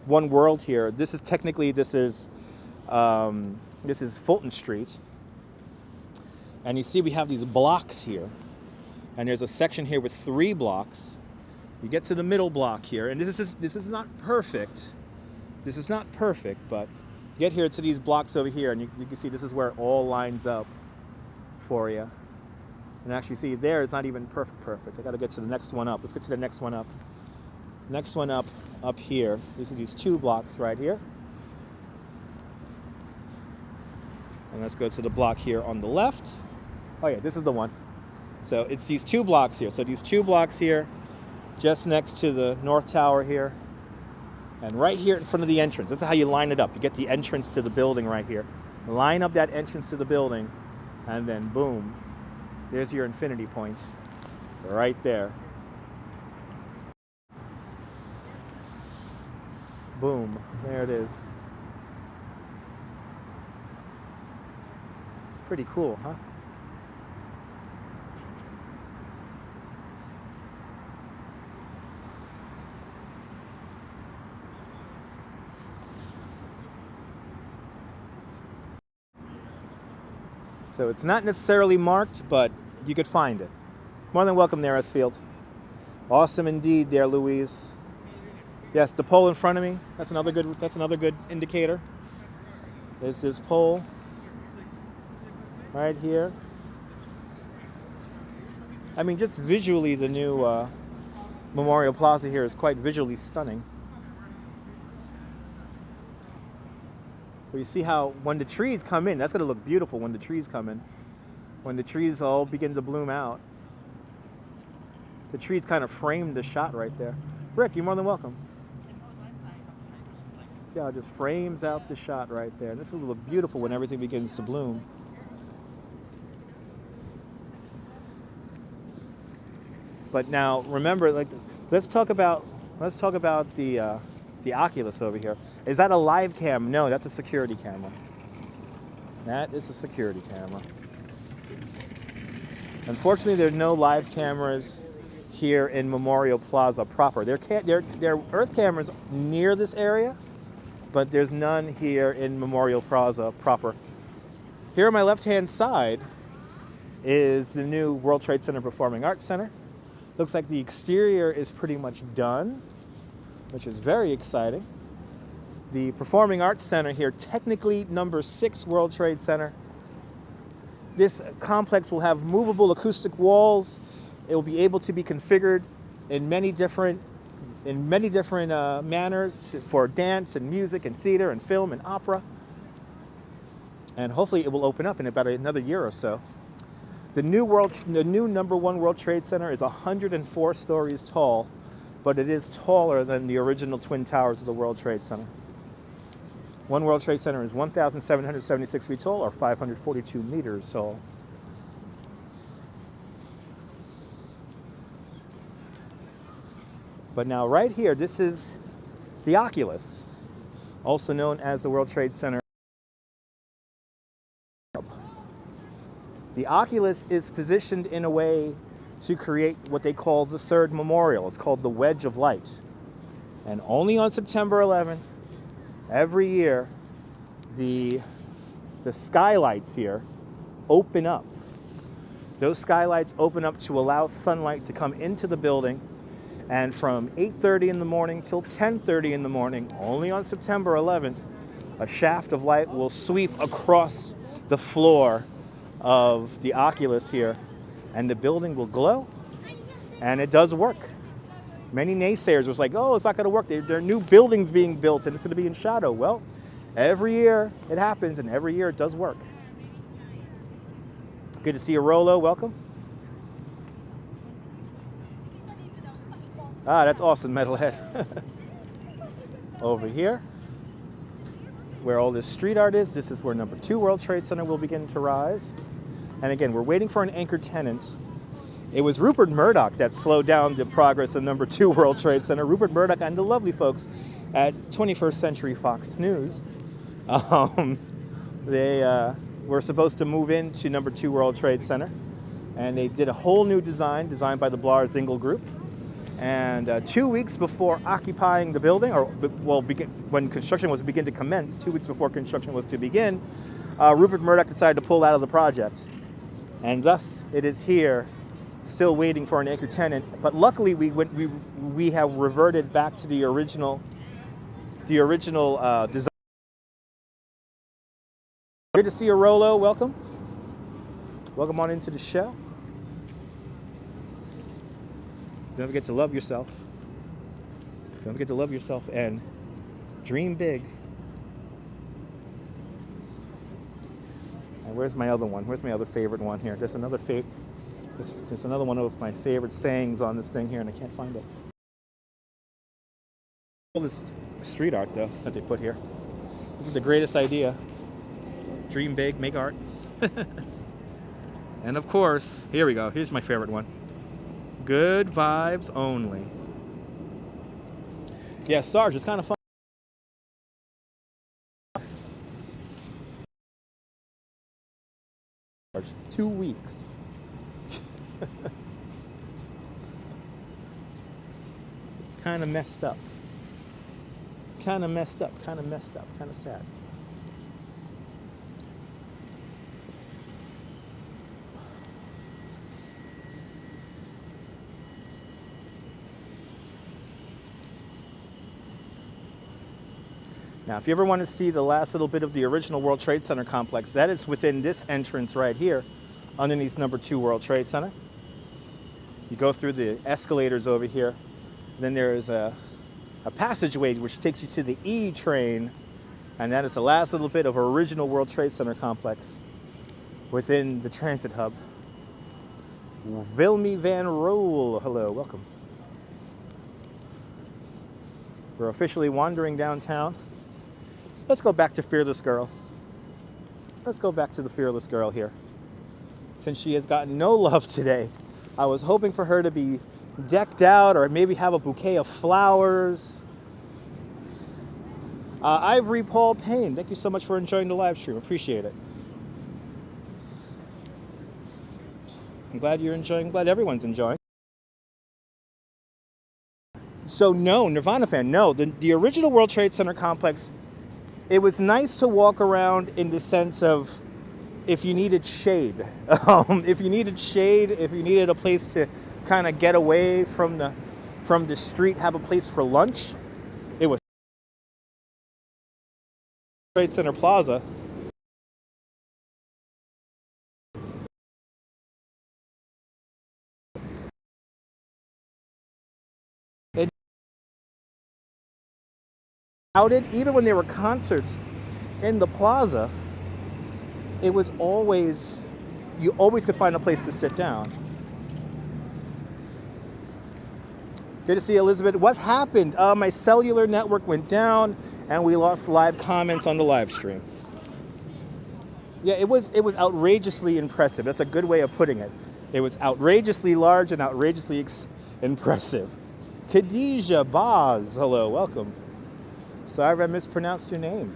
One World here, this is Fulton Street. And you see we have these blocks here. And there's a section here with 3 blocks. You get to the middle block here, and this is not perfect. This is not perfect, but you get here to these blocks over here, and you can see this is where it all lines up for you. And actually, see there, it's not even perfect. I got to get to the next one up. Let's get to the next one up. Next one up here. These are these 2 blocks right here. And let's go to the block here on the left. Oh yeah, this is the one. So it's these 2 blocks here. So these 2 blocks here, just next to the North Tower here, and right here in front of the entrance. This is how you line it up. You get the entrance to the building right here. Line up that entrance to the building, and then boom, there's your Infinity Point right there. Boom, there it is. Pretty cool, huh? So it's not necessarily marked, but you could find it. More than welcome there, Esfield. Awesome indeed there, Louise. Yes, the pole in front of me, that's another good indicator. There's this pole right here. I mean, just visually, the new Memorial Plaza here is quite visually stunning. But you see how when the trees come in, that's going to look beautiful when the trees come in. When the trees all begin to bloom out. The trees kind of frame the shot right there. Rick, you're more than welcome. See how it just frames out the shot right there. And this will look beautiful when everything begins to bloom. But now remember, like, let's talk about the Oculus over here. Is that a live cam? No, that's a security camera. That is a security camera. Unfortunately, there are no live cameras here in Memorial Plaza proper. There are Earth cameras near this area, but there's none here in Memorial Plaza proper. Here on my left-hand side is the new World Trade Center Performing Arts Center. Looks like the exterior is pretty much done, which is very exciting. The Performing Arts Center here, technically number 6 World Trade Center. This complex will have movable acoustic walls. It will be able to be configured in many different in many different manners for dance and music and theater and film and opera. And hopefully it will open up in about another year or so. The new #1 World Trade Center is 104 stories tall, but it is taller than the original Twin Towers of the World Trade Center. One World Trade Center is 1,776 feet tall, or 542 meters tall. But now right here, this is the Oculus, also known as the World Trade Center. The Oculus is positioned in a way to create what they call the third memorial. It's called the Wedge of Light. And only on September 11th, every year, the skylights here open up. Those skylights open up to allow sunlight to come into the building. And from 8:30 in the morning till 10:30 in the morning, only on September 11th, a shaft of light will sweep across the floor of the Oculus here, and the building will glow, and it does work. Many naysayers was like, oh, it's not going to work. There are new buildings being built, and it's going to be in shadow. Well, every year it happens, and every year it does work. Good to see you, Rolo. Welcome. Ah, that's awesome, Metalhead. Over here, where all this street art is, this is where #2 World Trade Center will begin to rise. And again, we're waiting for an anchor tenant. It was Rupert Murdoch that slowed down the progress of #2 World Trade Center. Rupert Murdoch and the lovely folks at 21st Century Fox News. They were supposed to move into #2 World Trade Center, and they did a whole new design, designed by the Blahr-Zingle Group. And 2 weeks before occupying the building, or when construction was begin to commence, 2 weeks before construction was to begin, Rupert Murdoch decided to pull out of the project. And thus, it is here, still waiting for an anchor tenant. But luckily, we have reverted back to the original design. Good to see you, Rolo. Welcome. Welcome on into the show. Don't forget to love yourself. Don't forget to love yourself and dream big. And where's my other one? Where's my other favorite one here? There's another there's another one of my favorite sayings on this thing here, and I can't find it. All this street art, though, that they put here. This is the greatest idea. Dream big, make art. And of course, here we go. Here's my favorite one. Good vibes only. Yeah, Sarge, it's kind of fun. 2 weeks. Kind of messed up. Kind of messed up. Kind of messed up. Kind of sad. Now, if you ever want to see the last little bit of the original World Trade Center complex, that is within this entrance right here, underneath #2 World Trade Center. You go through the escalators over here. Then there is a passageway which takes you to the E train, and that is the last little bit of original World Trade Center complex within the transit hub. Vilmy Van Roel, hello, welcome. We're officially wandering downtown. Let's go back to Fearless Girl. Let's go back to the Fearless Girl here. Since she has gotten no love today, I was hoping for her to be decked out or maybe have a bouquet of flowers. Ivory Paul Payne, thank you so much for enjoying the live stream. Appreciate it. I'm glad you're enjoying. Glad everyone's enjoying. So no, Nirvana fan, no. The original World Trade Center complex, it was nice to walk around in the sense of if you needed shade. If you needed shade, if you needed a place to kind of get away from the street, have a place for lunch, it was Trade Center Plaza. crowded, even when there were concerts in the Plaza, it was always, you always could find a place to sit down. Good to see Elizabeth. What happened? My cellular network went down and we lost live comments on the live stream. Yeah, it was outrageously impressive. That's a good way of putting it. It was outrageously large and outrageously impressive. Khadija Baz, hello, welcome. Sorry if I mispronounced your name.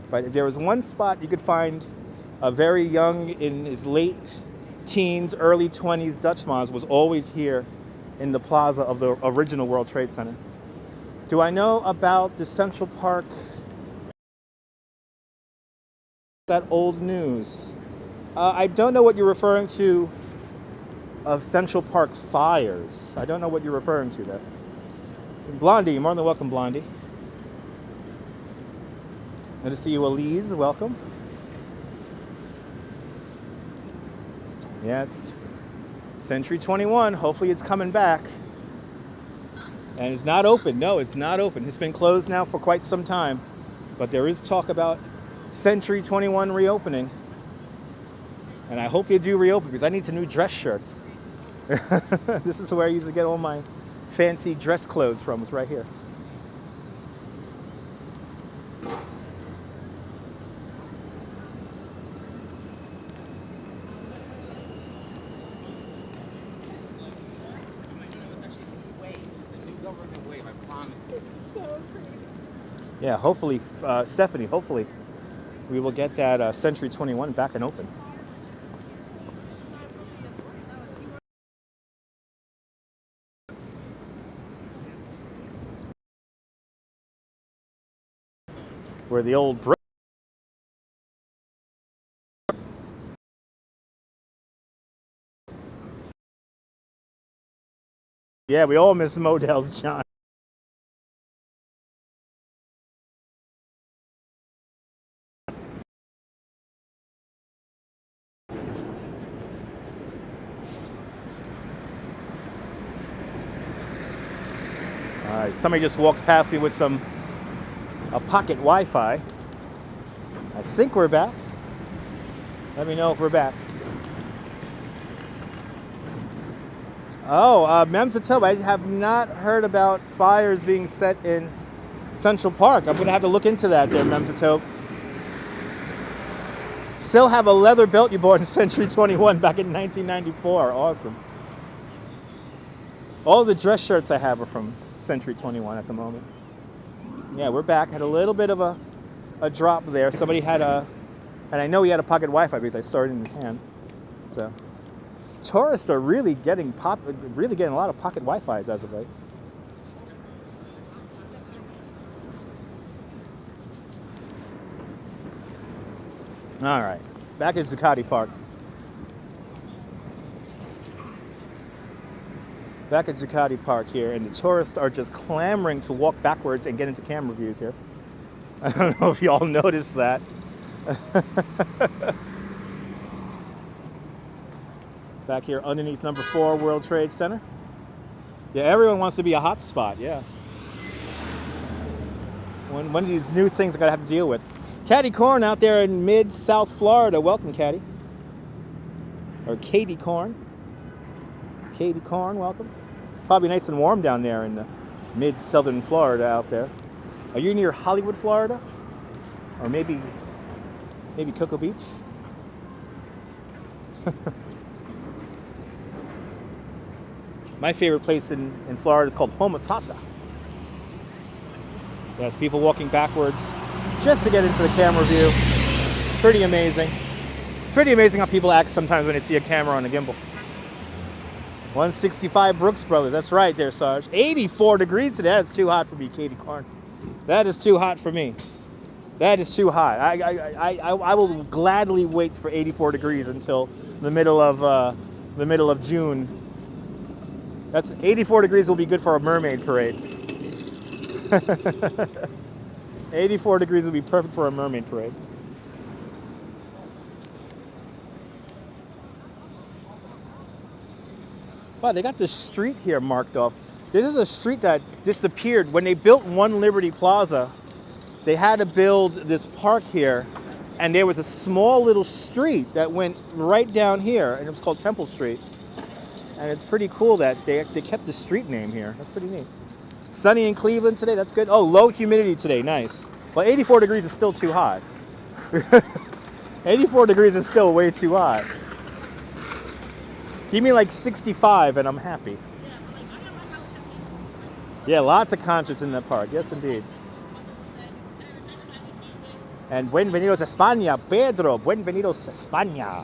But if there was one spot you could find a very young, in his late teens, early 20s Dutchman was always here in the Plaza of the original World Trade Center. Do I know about the Central Park? That old news. I don't know what you're referring to of Central Park fires. I don't know what you're referring to there. Blondie, you're more than welcome, Blondie. Good to see you, Elise. Welcome. Yeah, Century 21. Hopefully it's coming back. And it's not open. No, it's not open. It's been closed now for quite some time. But there is talk about Century 21 reopening. And I hope they do reopen because I need some new dress shirts. This is where I used to get all my fancy dress clothes from. It's right here. Yeah, hopefully, Stephanie, hopefully we will get that Century 21 back and open. Where the old yeah, we all miss Modell's, John. All right, somebody just walked past me with a pocket Wi-Fi. I think we're back. Let me know if we're back. Oh, Memtatope, I have not heard about fires being set in Central Park. I'm going to have to look into that there, Memtatope. Still have a leather belt you bought in Century 21 back in 1994. Awesome. All the dress shirts I have are from Century 21 at the moment. Yeah, we're back. Had a little bit of a drop there. Somebody had and I know he had a pocket Wi-Fi because I saw it in his hand. So, tourists are really getting a lot of pocket Wi-Fis as of late. All right, back at Zuccotti Park. Back at Zuccotti Park here, and the tourists are just clamoring to walk backwards and get into camera views here. I don't know if y'all noticed that. Back here underneath number 4 World Trade Center. Yeah, everyone wants to be a hot spot, yeah. One of these new things I gotta have to deal with. Caddy Corn out there in mid-South Florida. Welcome, Caddy. Or Katie Corn. Katie Corn, welcome. Probably nice and warm down there in the mid-southern Florida out there. Are you near Hollywood, Florida? Or maybe Cocoa Beach? My favorite place in Florida is called Homosassa. Yes, people walking backwards just to get into the camera view. Pretty amazing. Pretty amazing how people act sometimes when they see a camera on a gimbal. 165 Brooks Brothers. That's right there, Sarge. 84 degrees today. That's too hot for me, Katie Corn. That is too hot for me. That is too hot. I will gladly wait for 84 degrees until the middle of June. That's 84 degrees will be good for a mermaid parade. 84 degrees will be perfect for a mermaid parade. Wow, they got this street here marked off. This is a street that disappeared. When they built One Liberty Plaza, they had to build this park here, and there was a small little street that went right down here, and it was called Temple Street. And it's pretty cool that they kept the street name here. That's pretty neat. Sunny in Cleveland today, that's good. Oh, low humidity today, nice. Well, 84 degrees is still too hot. 84 degrees is still way too hot. Give me like 65 and I'm happy. Yeah, lots of concerts in the park. Yes, indeed. And Bienvenidos a España, Pedro. Bienvenidos a España.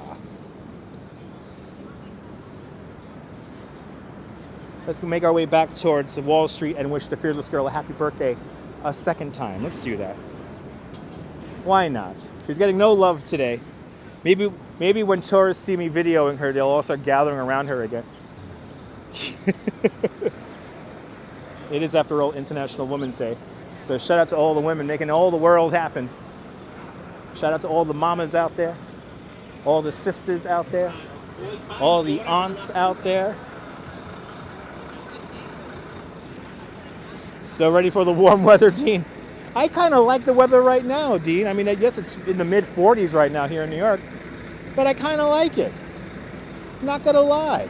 Let's make our way back towards Wall Street and wish the fearless girl a happy birthday a second time. Let's do that. Why not? She's getting no love today. Maybe when tourists see me videoing her, they'll all start gathering around her again. It is, after all, International Women's Day. So shout out to all the women making all the world happen. Shout out to all the mamas out there, all the sisters out there, all the aunts out there. So ready for the warm weather, Dean? I kind of like the weather right now, Dean. I mean, I guess it's in the mid-40s right now here in New York, but I kind of like it. I'm not gonna lie.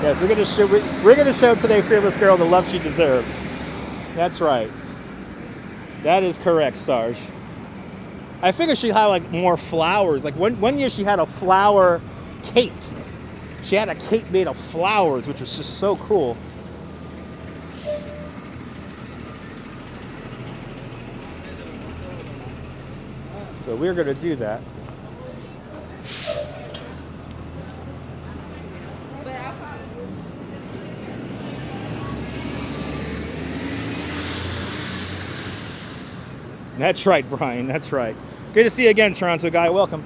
Yes, we're gonna show today, fearless girl, the love she deserves. That's right. That is correct, Sarge. I figured she'd have like more flowers. Like one year she had a flower cake. She had a cake made of flowers, which was just so cool. So we're gonna do that. That's right, Brian, that's right. Good to see you again, Toronto guy, welcome.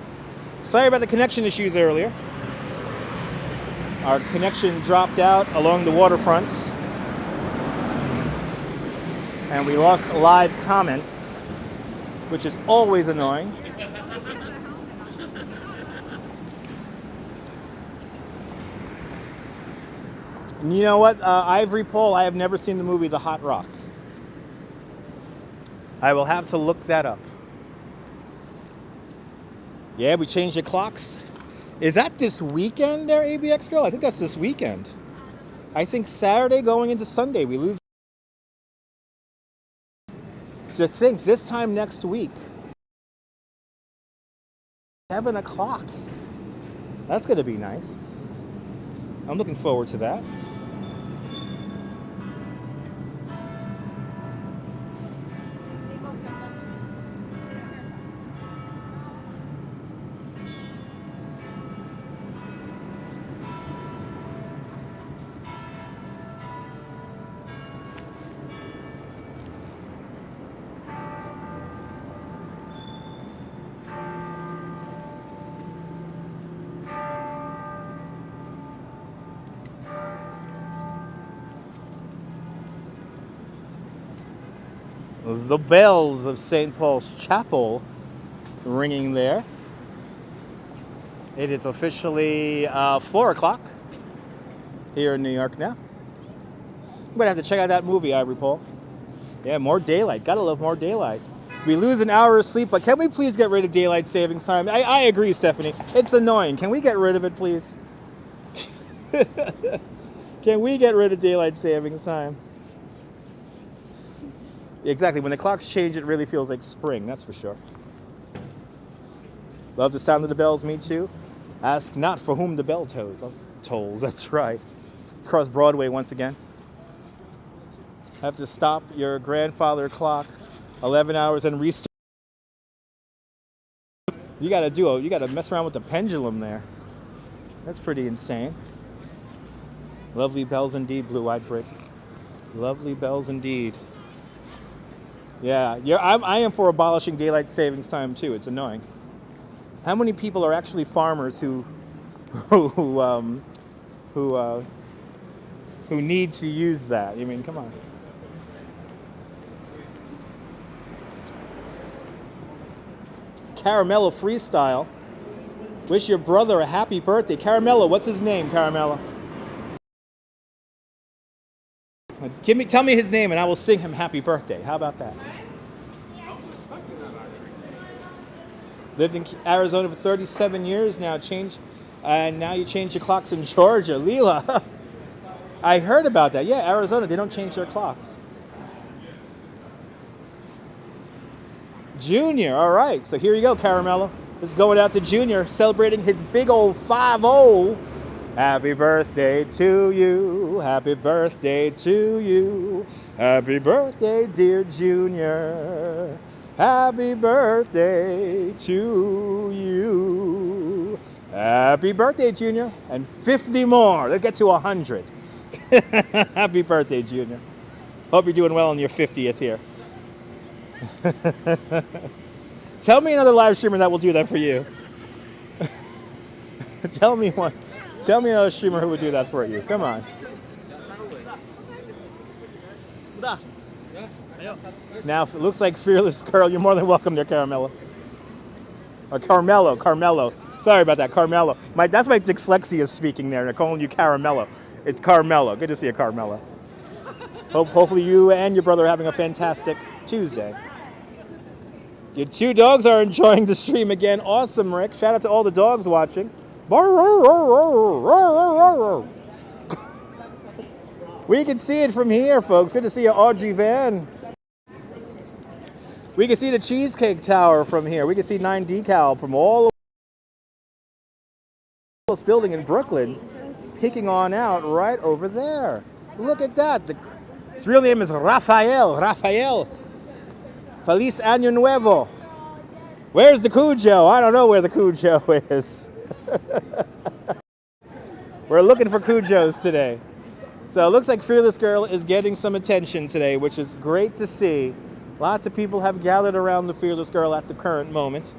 Sorry about the connection issues earlier. Our connection dropped out along the waterfronts. And we lost live comments, which is always annoying. And you know what, Ivory Pole, I have never seen the movie The Hot Rock. I will have to look that up. Yeah, we changed the clocks. Is that this weekend there, ABX girl? I think that's this weekend. I think Saturday going into Sunday, we lose. To think this time next week, 7 o'clock. That's gonna be nice. I'm looking forward to that. The bells of St. Paul's Chapel ringing there. It is officially 4 o'clock here in New York now. I'm gonna have to check out that movie, Ivory Paul. Yeah, more daylight. Gotta love more daylight. We lose an hour of sleep, but can we please get rid of daylight savings time? I agree, Stephanie. It's annoying. Can we get rid of it, please? Can we get rid of daylight savings time? Exactly. When the clocks change, it really feels like spring, that's for sure. Love the sound of the bells, me too. Ask not for whom the bell tolls, that's right. Across Broadway once again. Have to stop your grandfather clock 11 hours and restart. You gotta mess around with the pendulum there. That's pretty insane. Lovely bells indeed, Blue-Eyed Brick. Lovely bells indeed. Yeah, I am for abolishing daylight savings time too. It's annoying. How many people are actually farmers who need to use that? I mean, come on. Caramello freestyle. Wish your brother a happy birthday. Caramello, what's his name, Caramello? Tell me his name and I will sing him happy birthday. How about that? Lived in Arizona for 37 years now. And now you change your clocks in Georgia. Leela, I heard about that. Yeah, Arizona, they don't change their clocks. Junior, all right. So here you go, Caramello. This is going out to Junior, celebrating his big old 5-0. Happy birthday to you. Happy birthday to you. Happy birthday, dear Junior. Happy birthday to you. Happy birthday, Junior. And 50 more. Let's get to 100. Happy birthday, Junior. Hope you're doing well on your 50th here. Tell me another live streamer that will do that for you. Tell me one. Tell me another streamer who would do that for you. Come on. Now, if it looks like Fearless Girl, you're more than welcome there, Caramello. Or Carmelo. Sorry about that, Carmelo. That's my dyslexia speaking there. They're calling you Caramello. It's Carmelo. Good to see you, Carmelo. Hopefully you and your brother are having a fantastic Tuesday. Your 2 dogs are enjoying the stream again. Awesome, Rick. Shout out to all the dogs watching. We can see it from here, folks. Good to see you, Audrey Van. We can see the Cheesecake Tower from here. We can see 9 Decal from all this building in Brooklyn, peeking on out right over there. Look at that. His real name is Rafael. Feliz Año Nuevo. Where's the Cujo? I don't know where the Cujo is. We're looking for Cujos today. So it looks like Fearless Girl is getting some attention today, which is great to see. Lots of people have gathered around the Fearless Girl at the current moment.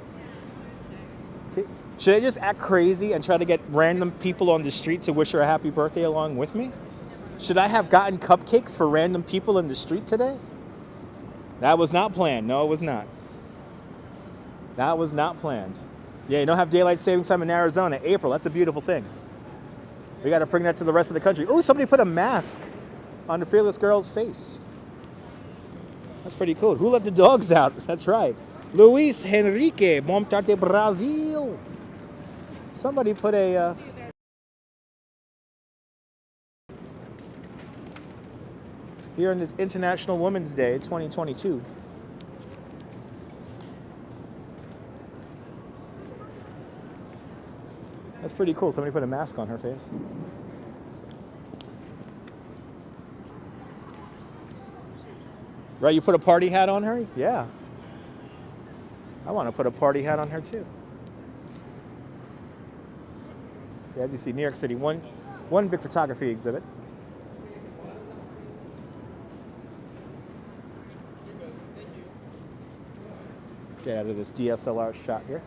Should I just act crazy and try to get random people on the street to wish her a happy birthday along with me? Should I have gotten cupcakes for random people in the street today? That was not planned. No, it was not. That was not planned. Yeah, you don't have daylight savings time in Arizona. April, that's a beautiful thing. We got to bring that to the rest of the country. Oh, somebody put a mask on the Fearless Girl's face. That's pretty cool. Who let the dogs out? That's right. Luis Henrique, Montar Brazil. Somebody put a... here on this International Women's Day 2022. That's pretty cool. Somebody put a mask on her face. Right, you put a party hat on her? Yeah. I want to put a party hat on her too. So as you see, New York City, one big photography exhibit. Get out of this DSLR shot here.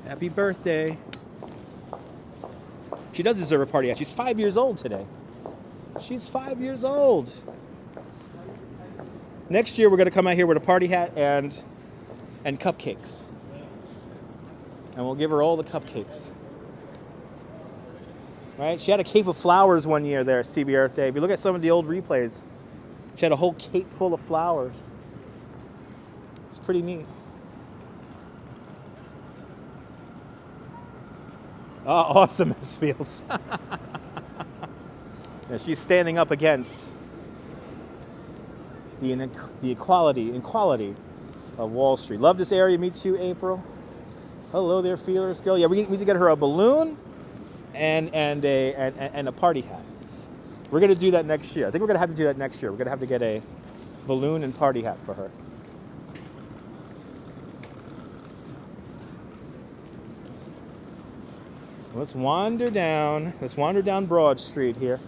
Happy birthday. She does deserve a party hat. She's 5 years old today. She's 5 years old. Next year, we're going to come out here with a party hat and cupcakes. And we'll give her all the cupcakes. Right? She had a cape of flowers one year there at CB Earth Day. If you look at some of the old replays, she had a whole cape full of flowers. It's pretty neat. Oh, awesome, Miss Fields. Yeah, she's standing up against the inequality of Wall Street. Love this area. Me too, April. Hello there, Fearless Girl. Yeah, we need to get her a balloon and a party hat. We're going to do that next year. I think we're going to have to do that next year. We're going to have to get a balloon and party hat for her. Let's wander down Broad Street here.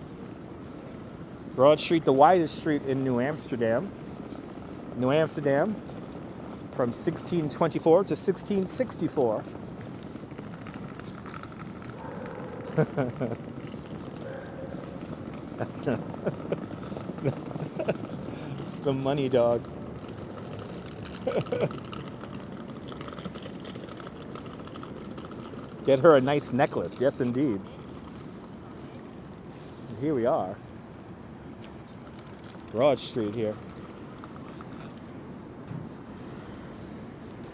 Broad Street, the widest street in New Amsterdam. New Amsterdam from 1624 to 1664. The money dog. Get her a nice necklace. Yes, indeed. And here we are. Broad Street here.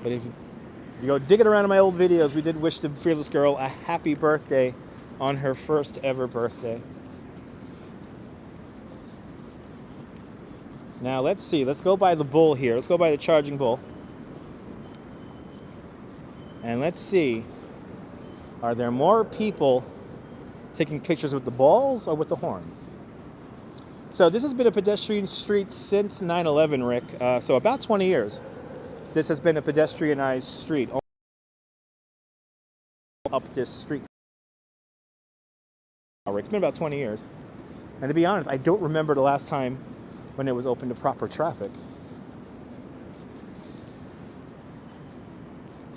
But if you go digging around in my old videos, we did wish the Fearless Girl a happy birthday on her first ever birthday. Now let's see, let's go by the bull here. Let's go by the charging bull. And let's see, are there more people taking pictures with the balls or with the horns? So this has been a pedestrian street since 9/11, Rick. So about 20 years. This has been a pedestrianized street up this street. It's been about 20 years. And to be honest, I don't remember the last time when it was open to proper traffic.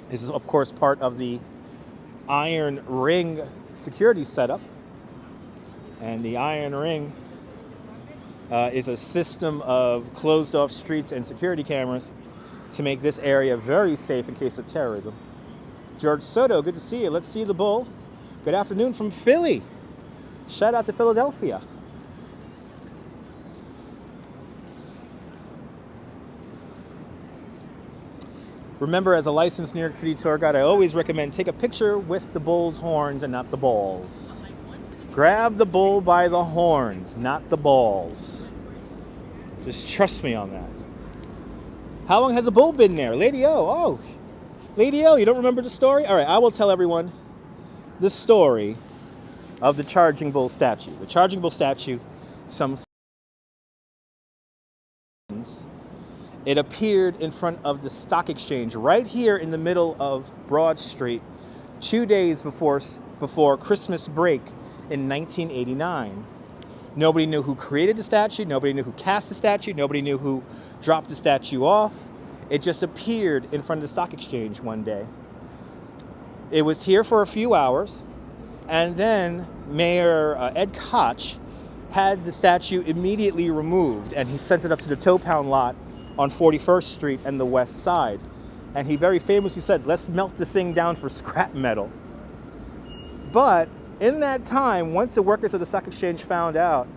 This is, of course, part of the Iron Ring security setup. And the Iron Ring is a system of closed-off streets and security cameras to make this area very safe in case of terrorism. George Soto, good to see you. Let's see the bull. Good afternoon from Philly. Shout out to Philadelphia. Remember, as a licensed New York City tour guide, I always recommend take a picture with the bull's horns and not the balls. Grab the bull by the horns, not the balls. Just trust me on that. How long has the bull been there? Lady O. Oh, Lady O, you don't remember the story? All right, I will tell everyone the story of the Charging Bull statue. The Charging Bull statue, it appeared in front of the stock exchange right here in the middle of Broad Street 2 days before Christmas break in 1989. Nobody knew who created the statue. Nobody knew who cast the statue. Nobody knew who dropped the statue off. It just appeared in front of the stock exchange one day. It was here for a few hours, and then Mayor Ed Koch had the statue immediately removed, and he sent it up to the tow pound lot on 41st Street and the west side. And he very famously said, let's melt the thing down for scrap metal. But in that time, once the workers of the stock exchange found out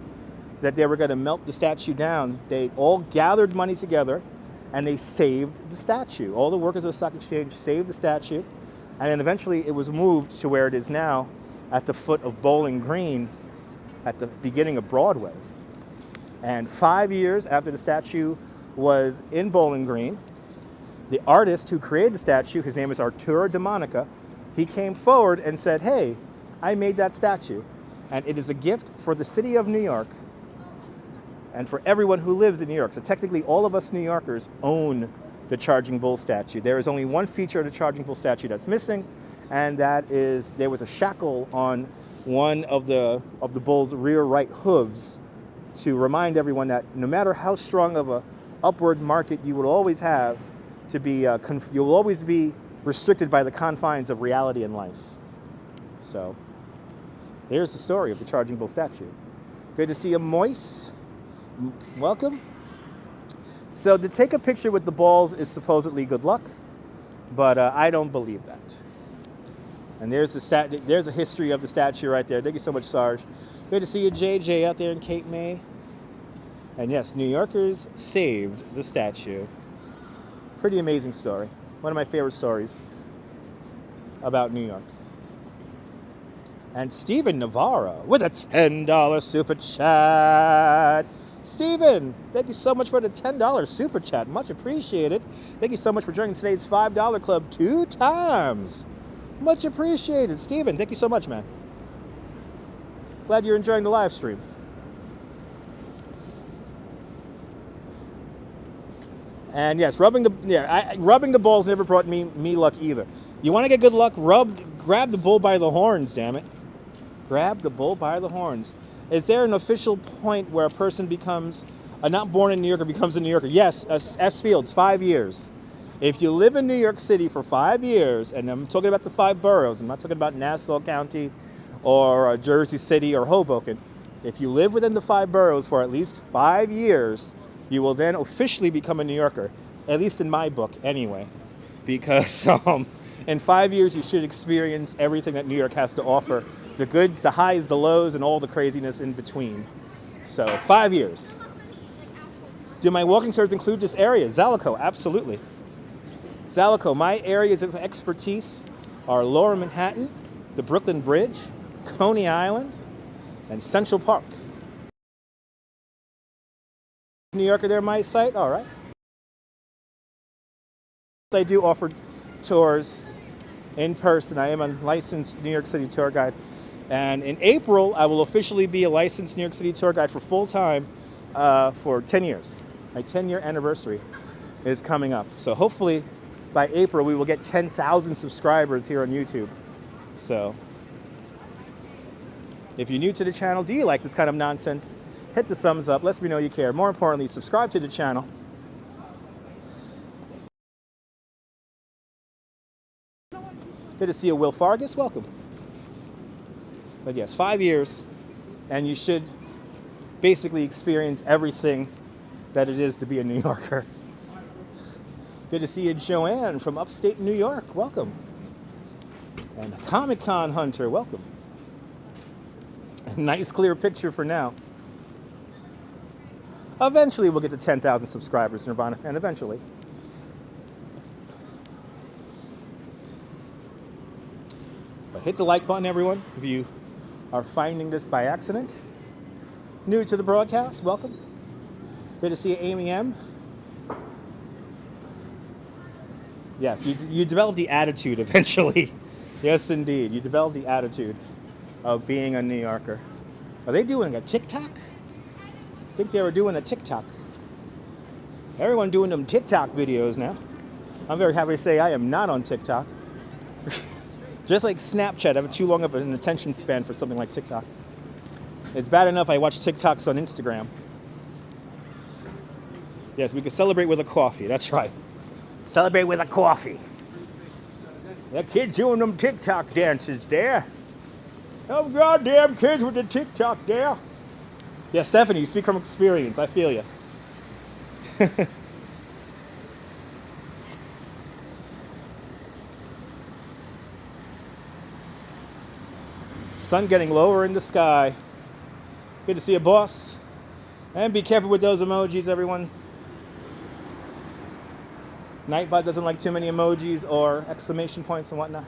that they were going to melt the statue down, they all gathered money together and they saved the statue. All the workers of the stock exchange saved the statue, and then eventually it was moved to where it is now at the foot of Bowling Green at the beginning of Broadway. And 5 years after the statue was in Bowling Green, the artist who created the statue, his name is Arturo DeMonica, he came forward and said, hey, I made that statue, and it is a gift for the city of New York and for everyone who lives in New York. So technically all of us New Yorkers own the Charging Bull statue. There is only one feature of the Charging Bull statue that's missing, and that is there was a shackle on one of the bull's rear right hooves to remind everyone that no matter how strong of a upward market you will always have to be, you'll always be restricted by the confines of reality and life. So there's the story of the Charging Bull statue. Good to see you, Moise. Welcome. So to take a picture with the balls is supposedly good luck, but I don't believe that. And there's there's a history of the statue right there. Thank you so much, Sarge. Good to see you, JJ, out there in Cape May. And yes, New Yorkers saved the statue. Pretty amazing story. One of my favorite stories about New York. And Steven Navarro with a $10 super chat. Steven, thank you so much for the $10 super chat. Much appreciated. Thank you so much for joining today's $5 club 2 times. Much appreciated. Steven, thank you so much, man. Glad you're enjoying the live stream. And yes, rubbing the balls never brought me luck either. You want to get good luck? Grab the bull by the horns, damn it. Grab the bull by the horns. Is there an official point where a person becomes not born in New York or becomes a New Yorker? Yes, S. Fields, 5 years. If you live in New York City for 5 years, and I'm talking about the 5 boroughs, I'm not talking about Nassau County or Jersey City or Hoboken. If you live within the 5 boroughs for at least 5 years, you will then officially become a New Yorker, at least in my book anyway, because in 5 years you should experience everything that New York has to offer, the goods, the highs, the lows, and all the craziness in between. So 5 years. Do my walking tours include this area? Zallico, absolutely. Zallico, my areas of expertise are Lower Manhattan, the Brooklyn Bridge, Coney Island, and Central Park. New Yorker there, my site? All right. I do offer tours in person. I am a licensed New York City tour guide. And in April, I will officially be a licensed New York City tour guide for full time for 10 years. My 10-year anniversary is coming up. So hopefully by April, we will get 10,000 subscribers here on YouTube. So if you're new to the channel, do you like this kind of nonsense? Hit the thumbs up. Let me know you care. More importantly, subscribe to the channel. Good to see you, Will Fargus. Welcome. But yes, 5 years, and you should basically experience everything that it is to be a New Yorker. Good to see you, Joanne, from upstate New York. Welcome. And Comic-Con Hunter. Welcome. Nice, clear picture for now. Eventually, we'll get to 10,000 subscribers, Nirvana, and eventually. But hit the like button, everyone, if you are finding this by accident. New to the broadcast, welcome. Good to see you, Amy M. Yes, you develop the attitude eventually. Yes, indeed. You develop the attitude of being a New Yorker. Are they doing a TikTok? I think they were doing a TikTok. Everyone doing them TikTok videos now. I'm very happy to say I am not on TikTok. Just like Snapchat, I have too long of an attention span for something like TikTok. It's bad enough I watch TikToks on Instagram. Yes, we can celebrate with a coffee. That's right. Celebrate with a coffee. The kids doing them TikTok dances there. Oh, goddamn kids with the TikTok there. Yeah, Stephanie, you speak from experience. I feel you. Sun getting lower in the sky. Good to see you, boss. And be careful with those emojis, everyone. Nightbot doesn't like too many emojis or exclamation points and whatnot.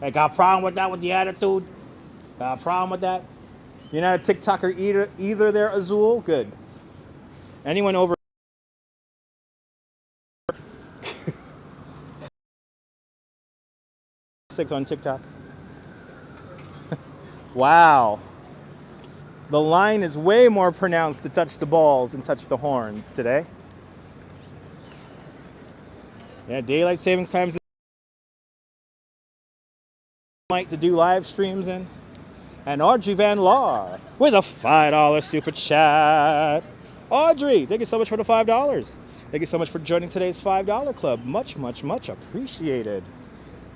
I got a problem with that with the attitude. Got a problem with that. You're not a TikToker either there, Azul? Good. Anyone over six on TikTok? Wow. The line is way more pronounced to touch the balls and touch the horns today. Yeah, daylight savings times to do live streams in. And Audrey Van Laar with a $5 super chat. Audrey, thank you so much for the $5. Thank you so much for joining today's $5 club. Much, much, much appreciated.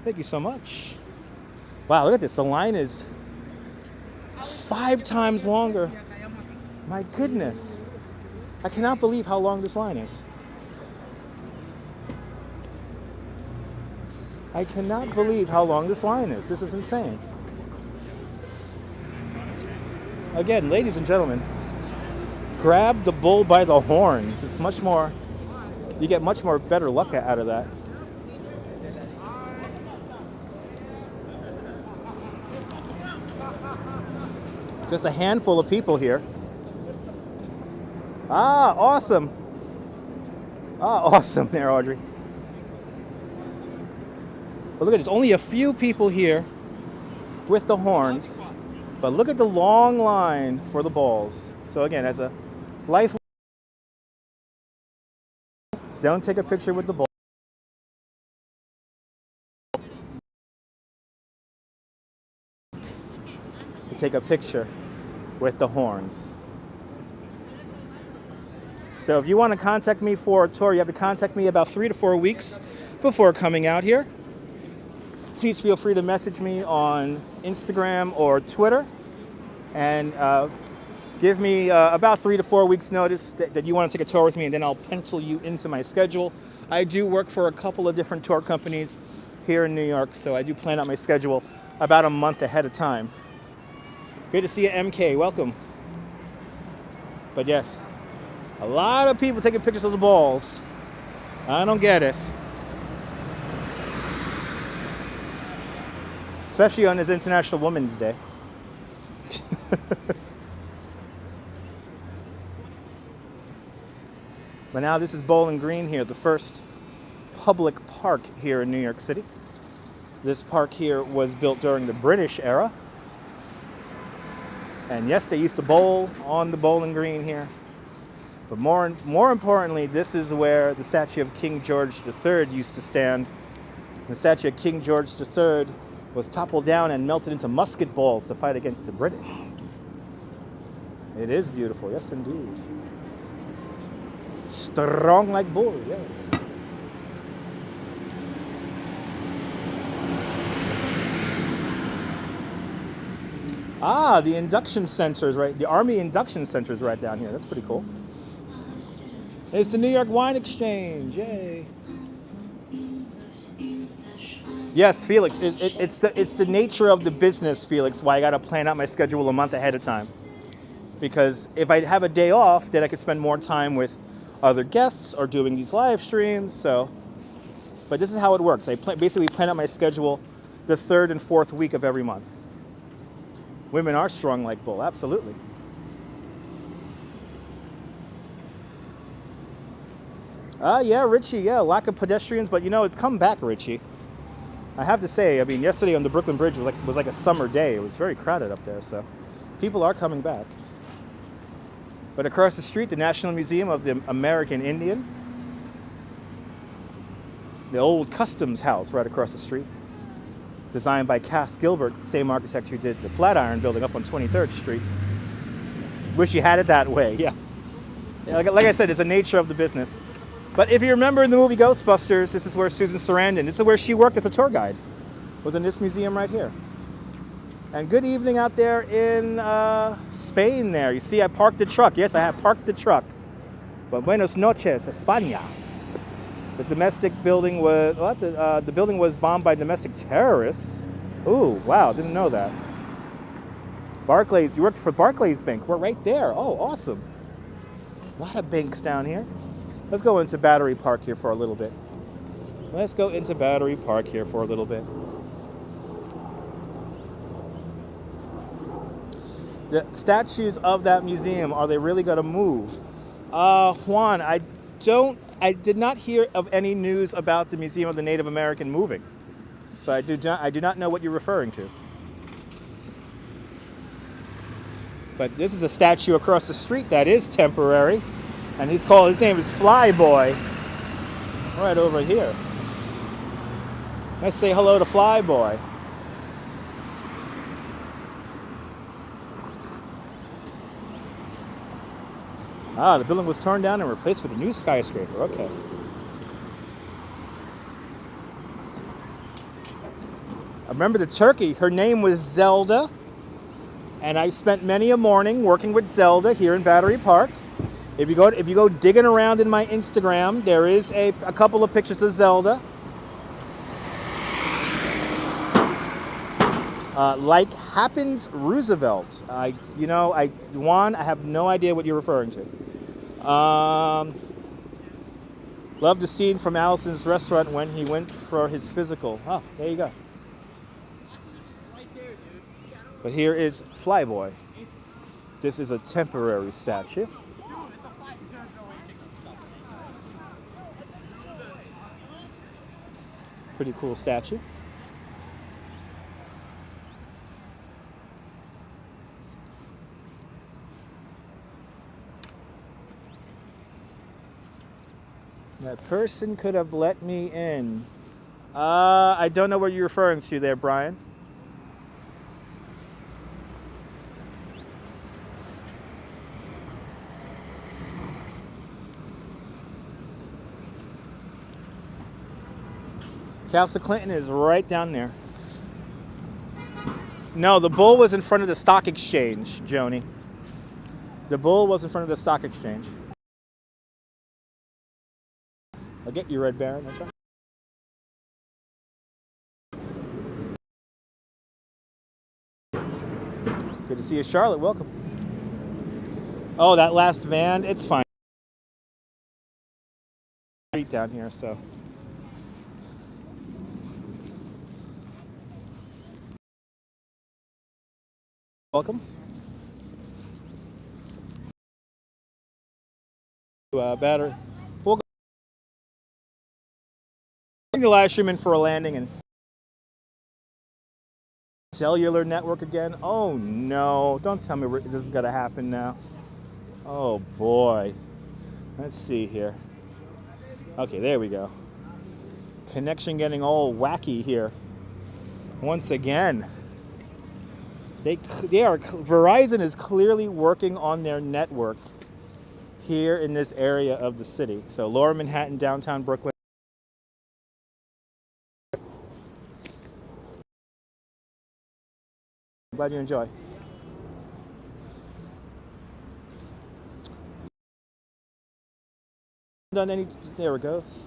Thank you so much. Wow, look at this. The line is 5 times longer. My goodness. I cannot believe how long this line is. I cannot believe how long this line is. This is insane. Again, ladies and gentlemen, grab the bull by the horns. It's much more, you get much more better luck out of that. Just a handful of people here. Ah, awesome. Ah, awesome there, Audrey. But look at this, only a few people here with the horns. But look at the long line for the balls. So again, as a life, don't take a picture with the ball. To take a picture with the horns. So if you want to contact me for a tour, you have to contact me about 3 to 4 weeks before coming out here. Please feel free to message me on Instagram or Twitter. And Give me about 3 to 4 weeks notice that you want to take a tour with me, and then I'll pencil you into my schedule. I do work for a couple of different tour companies here in New York, so I do plan out my schedule about a month ahead of time. Good to see you, MK. Welcome. But yes, a lot of people taking pictures of the balls. I don't get it. Especially on this International Women's Day. But now this is Bowling Green here, the first public park here in New York City. This park here was built during the British era. And yes, they used to bowl on the Bowling Green here. But more importantly, this is where the statue of King George III used to stand. The statue of King George III was toppled down and melted into musket balls to fight against the British. It is beautiful, yes indeed. Strong like bull, yes. Ah, the induction center is right. The Army Induction Center is right down here. That's pretty cool. It's the New York Wine Exchange. Yay. Yes, Felix. It's the nature of the business, Felix, why I got to plan out my schedule a month ahead of time. Because if I have a day off, then I could spend more time with other guests or doing these live streams. So, but this is how it works. I basically plan out my schedule the 3rd and 4th week of every month. Women are strong like bull, absolutely. Yeah, Richie, yeah, lack of pedestrians, but you know, it's come back, Richie. I have to say, I mean, yesterday on the Brooklyn Bridge was like a summer day. It was very crowded up there, so people are coming back. But across the street, the National Museum of the American Indian. The old Customs House right across the street. Designed by Cass Gilbert, the same architect who did the Flatiron Building up on 23rd Street. Wish you had it that way, yeah. Like I said, it's the nature of the business. But if you remember in the movie Ghostbusters, this is where Susan Sarandon, this is where she worked as a tour guide. Was in this museum right here. And good evening out there in Spain there. You see, I parked the truck. Yes, I have parked the truck. But buenos noches, España. The domestic building was, what? The building was bombed by domestic terrorists. Ooh, wow, didn't know that. Barclays, you worked for Barclays Bank. We're right there. Oh, awesome. A lot of banks down here. Let's go into Battery Park here for a little bit. Let's go into Battery Park here for a little bit. The statues of that museum, are they really going to move? Juan, I did not hear of any news about the Museum of the Native American moving. So I do not know what you're referring to. But this is a statue across the street that is temporary. And his name is Flyboy. Right over here. Let's say hello to Flyboy. Ah, the building was torn down and replaced with a new skyscraper. Okay. I remember the turkey. Her name was Zelda. And I spent many a morning working with Zelda here in Battery Park. If you go digging around in my Instagram, there is a couple of pictures of Zelda. Like happens Roosevelt. Juan, I have no idea what you're referring to. Love the scene from Allison's restaurant when he went for his physical. Oh, there you go. But here is Flyboy. This is a temporary statue. Pretty cool statue. That person could have let me in. I don't know what you're referring to there, Brian. Castle Clinton is right down there. No, the bull was in front of the stock exchange, Joni. The bull was in front of the stock exchange. I'll get you, Red Baron. That's right. Good to see you, Charlotte. Welcome. Oh, that last van, it's fine. Street down here, so. Welcome. Battery. We'll go bring the live stream in for a landing and cellular network again. Oh no! Don't tell me this is gonna happen now. Oh boy. Let's see here. Okay, there we go. Connection getting all wacky here. Once again. Verizon is clearly working on their network here in this area of the city. So Lower Manhattan, downtown Brooklyn. I'm glad you enjoy. Done any? There it goes.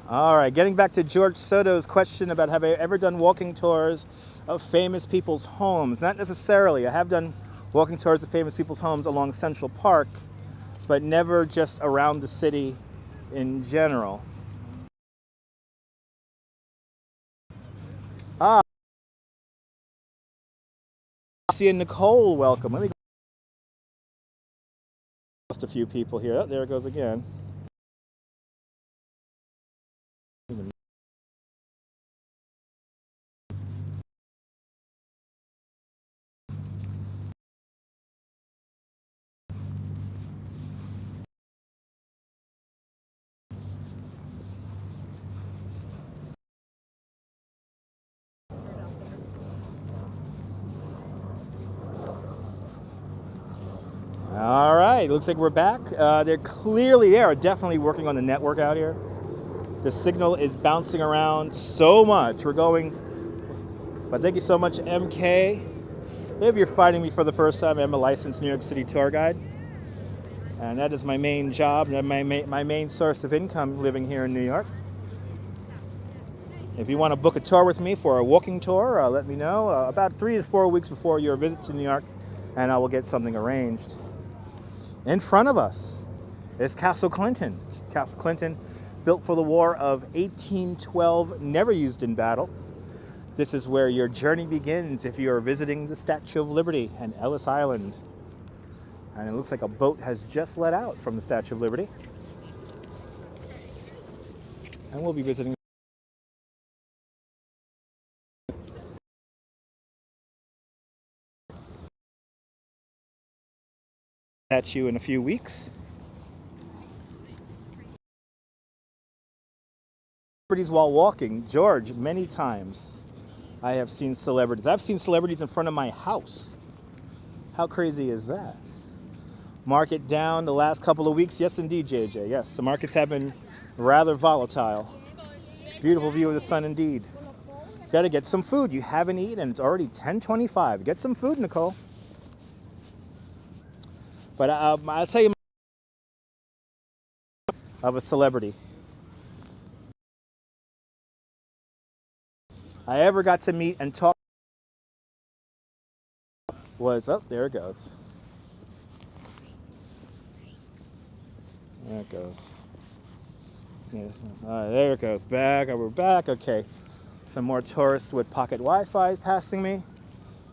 All right, getting back to George Soto's question about have I ever done walking tours of famous people's homes? Not necessarily. I have done walking tours of famous people's homes along Central Park, but never just around the city in general. See you, Nicole. Welcome. Let me go. Just a few people here. Oh, there it goes again. All right, looks like we're back. They are definitely working on the network out here. The signal is bouncing around so much. We're going, but thank you so much, MK. Maybe you're finding me for the first time. I'm a licensed New York City tour guide. And that is my main job, and my main source of income living here in New York. If you want to book a tour with me for a walking tour, let me know about 3 to 4 weeks before your visit to New York, and I will get something arranged. In front of us is Castle Clinton. Castle Clinton, built for the War of 1812, never used in battle. This is where your journey begins if you are visiting the Statue of Liberty and Ellis Island. And it looks like a boat has just let out from the Statue of Liberty. And we'll be visiting statue in a few weeks. Celebrities while walking. George, many times I have seen celebrities. I've seen celebrities in front of my house. How crazy is that? Market down the last couple of weeks. Yes, indeed, JJ. Yes, the markets have been rather volatile. Beautiful view of the sun indeed. Got to get some food. You haven't eaten. It's already 10:25. Get some food, Nicole. But I'll tell you of a celebrity. I ever got to meet and talk was, oh, there it goes. There it goes. Yes, there it goes. Back, we're back. Okay. Some more tourists with pocket Wi-Fi passing me.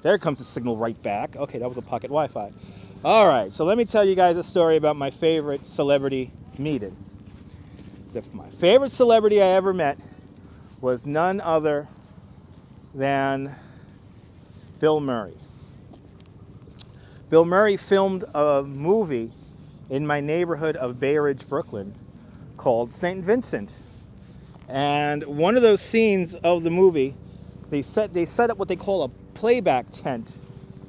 There comes the signal right back. Okay, that was a pocket Wi-Fi. All right, so let me tell you guys a story about my favorite celebrity meeting. My favorite celebrity I ever met was none other than Bill Murray. Bill Murray filmed a movie in my neighborhood of Bay Ridge, Brooklyn, called St. Vincent. And one of those scenes of the movie, they set up what they call a playback tent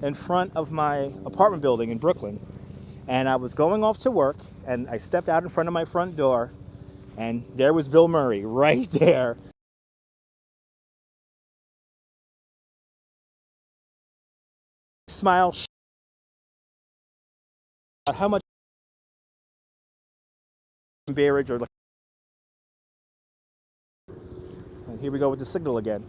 in front of my apartment building in Brooklyn. And I was going off to work, and I stepped out in front of my front door, and there was Bill Murray right there. Smile. How much Bay Ridge or. And here we go with the signal again.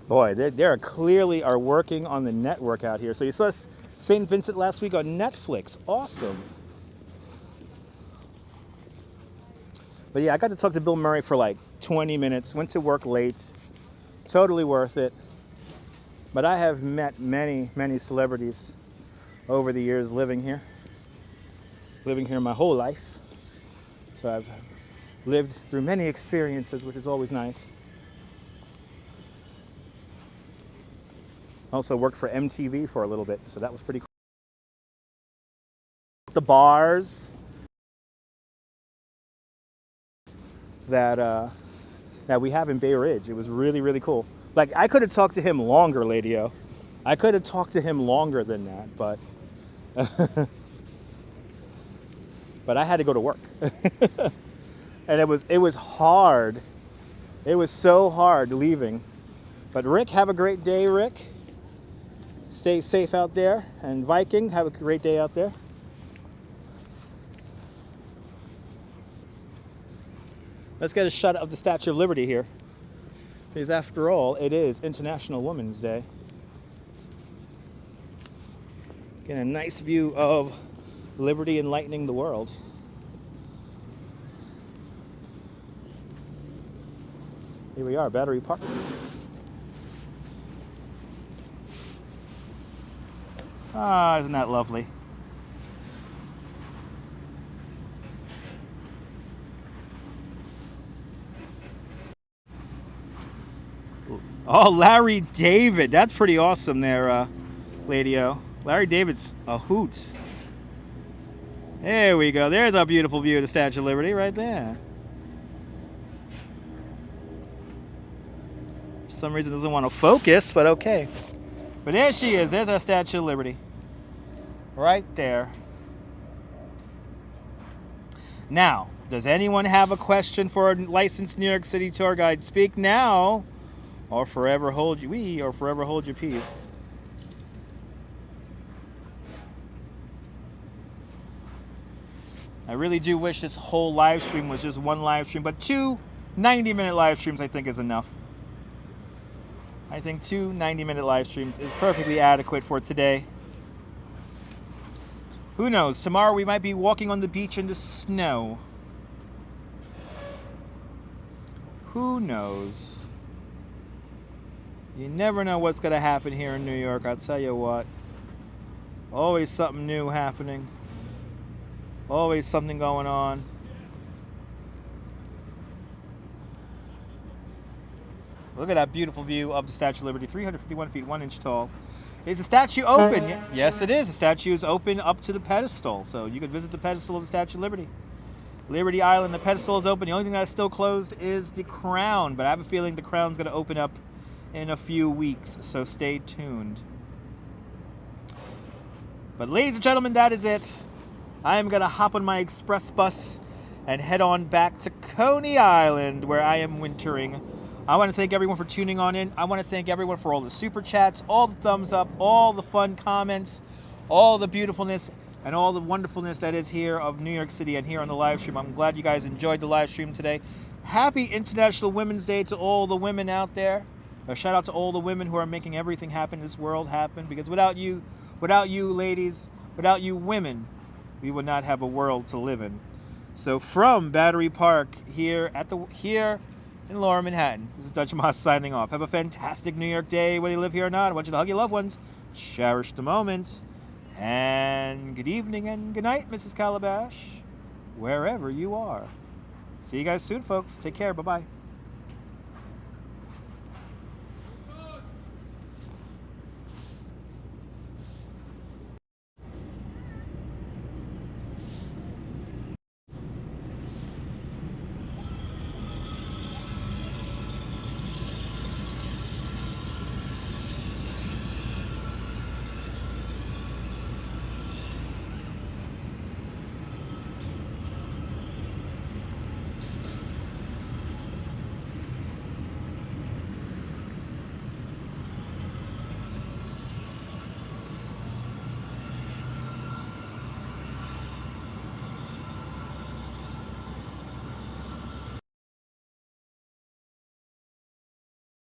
Boy, they clearly are working on the network out here. So you saw St. Vincent last week on Netflix. Awesome. But yeah, I got to talk to Bill Murray for like 20 minutes. Went to work late. Totally worth it. But I have met many, many celebrities over the years living here. Living here my whole life. So I've lived through many experiences, which is always nice. Also worked for MTV for a little bit, so that was pretty cool. The bars that we have in Bay Ridge, it was really, really cool. Like, I could have talked to him longer, Lady-O. I could have talked to him longer than that, but but I had to go to work. And it was hard. It was so hard leaving. But Rick, have a great day, Rick. Stay safe out there. And Viking, have a great day out there. Let's get a shot of the Statue of Liberty here. Because after all, it is International Women's Day. Get a nice view of liberty enlightening the world. Here we are, Battery Park. Ah, isn't that lovely? Oh, Larry David. That's pretty awesome there, Lady-O. Larry David's a hoot. There we go. There's our beautiful view of the Statue of Liberty right there. For some reason it doesn't want to focus, but okay. But there she is. There's our Statue of Liberty. Right there. Now, does anyone have a question for a licensed New York City tour guide? Speak now, or forever hold your peace. I really do wish this whole live stream was just one live stream, but 2 90-minute live streams I think is enough. I think 2 90-minute live streams is perfectly adequate for today. Who knows? Tomorrow we might be walking on the beach in the snow. Who knows? You never know what's going to happen here in New York, I'll tell you what. Always something new happening. Always something going on. Look at that beautiful view of the Statue of Liberty, 351 feet, 1 inch tall. Is the statue open? Yes, it is. The statue is open up to the pedestal, so you could visit the pedestal of the Statue of Liberty. Liberty Island, the pedestal is open. The only thing that's still closed is the crown, but I have a feeling the crown's going to open up in a few weeks, so stay tuned. But ladies and gentlemen, that is it. I am going to hop on my express bus and head on back to Coney Island, where I am wintering. I want to thank everyone for tuning on in. I want to thank everyone for all the super chats, all the thumbs up, all the fun comments, all the beautifulness, and all the wonderfulness that is here of New York City and here on the live stream. I'm glad you guys enjoyed the live stream today. Happy International Women's Day to all the women out there. A shout out to all the women who are making everything happen in this world happen, because without you ladies, without you women, we would not have a world to live in. So from Battery Park here in Lower Manhattan, this is Dutch Moss signing off. Have a fantastic New York day, whether you live here or not. I want you to hug your loved ones, cherish the moments, and good evening and good night, Mrs. Calabash, wherever you are. See you guys soon, folks. Take care. Bye-bye.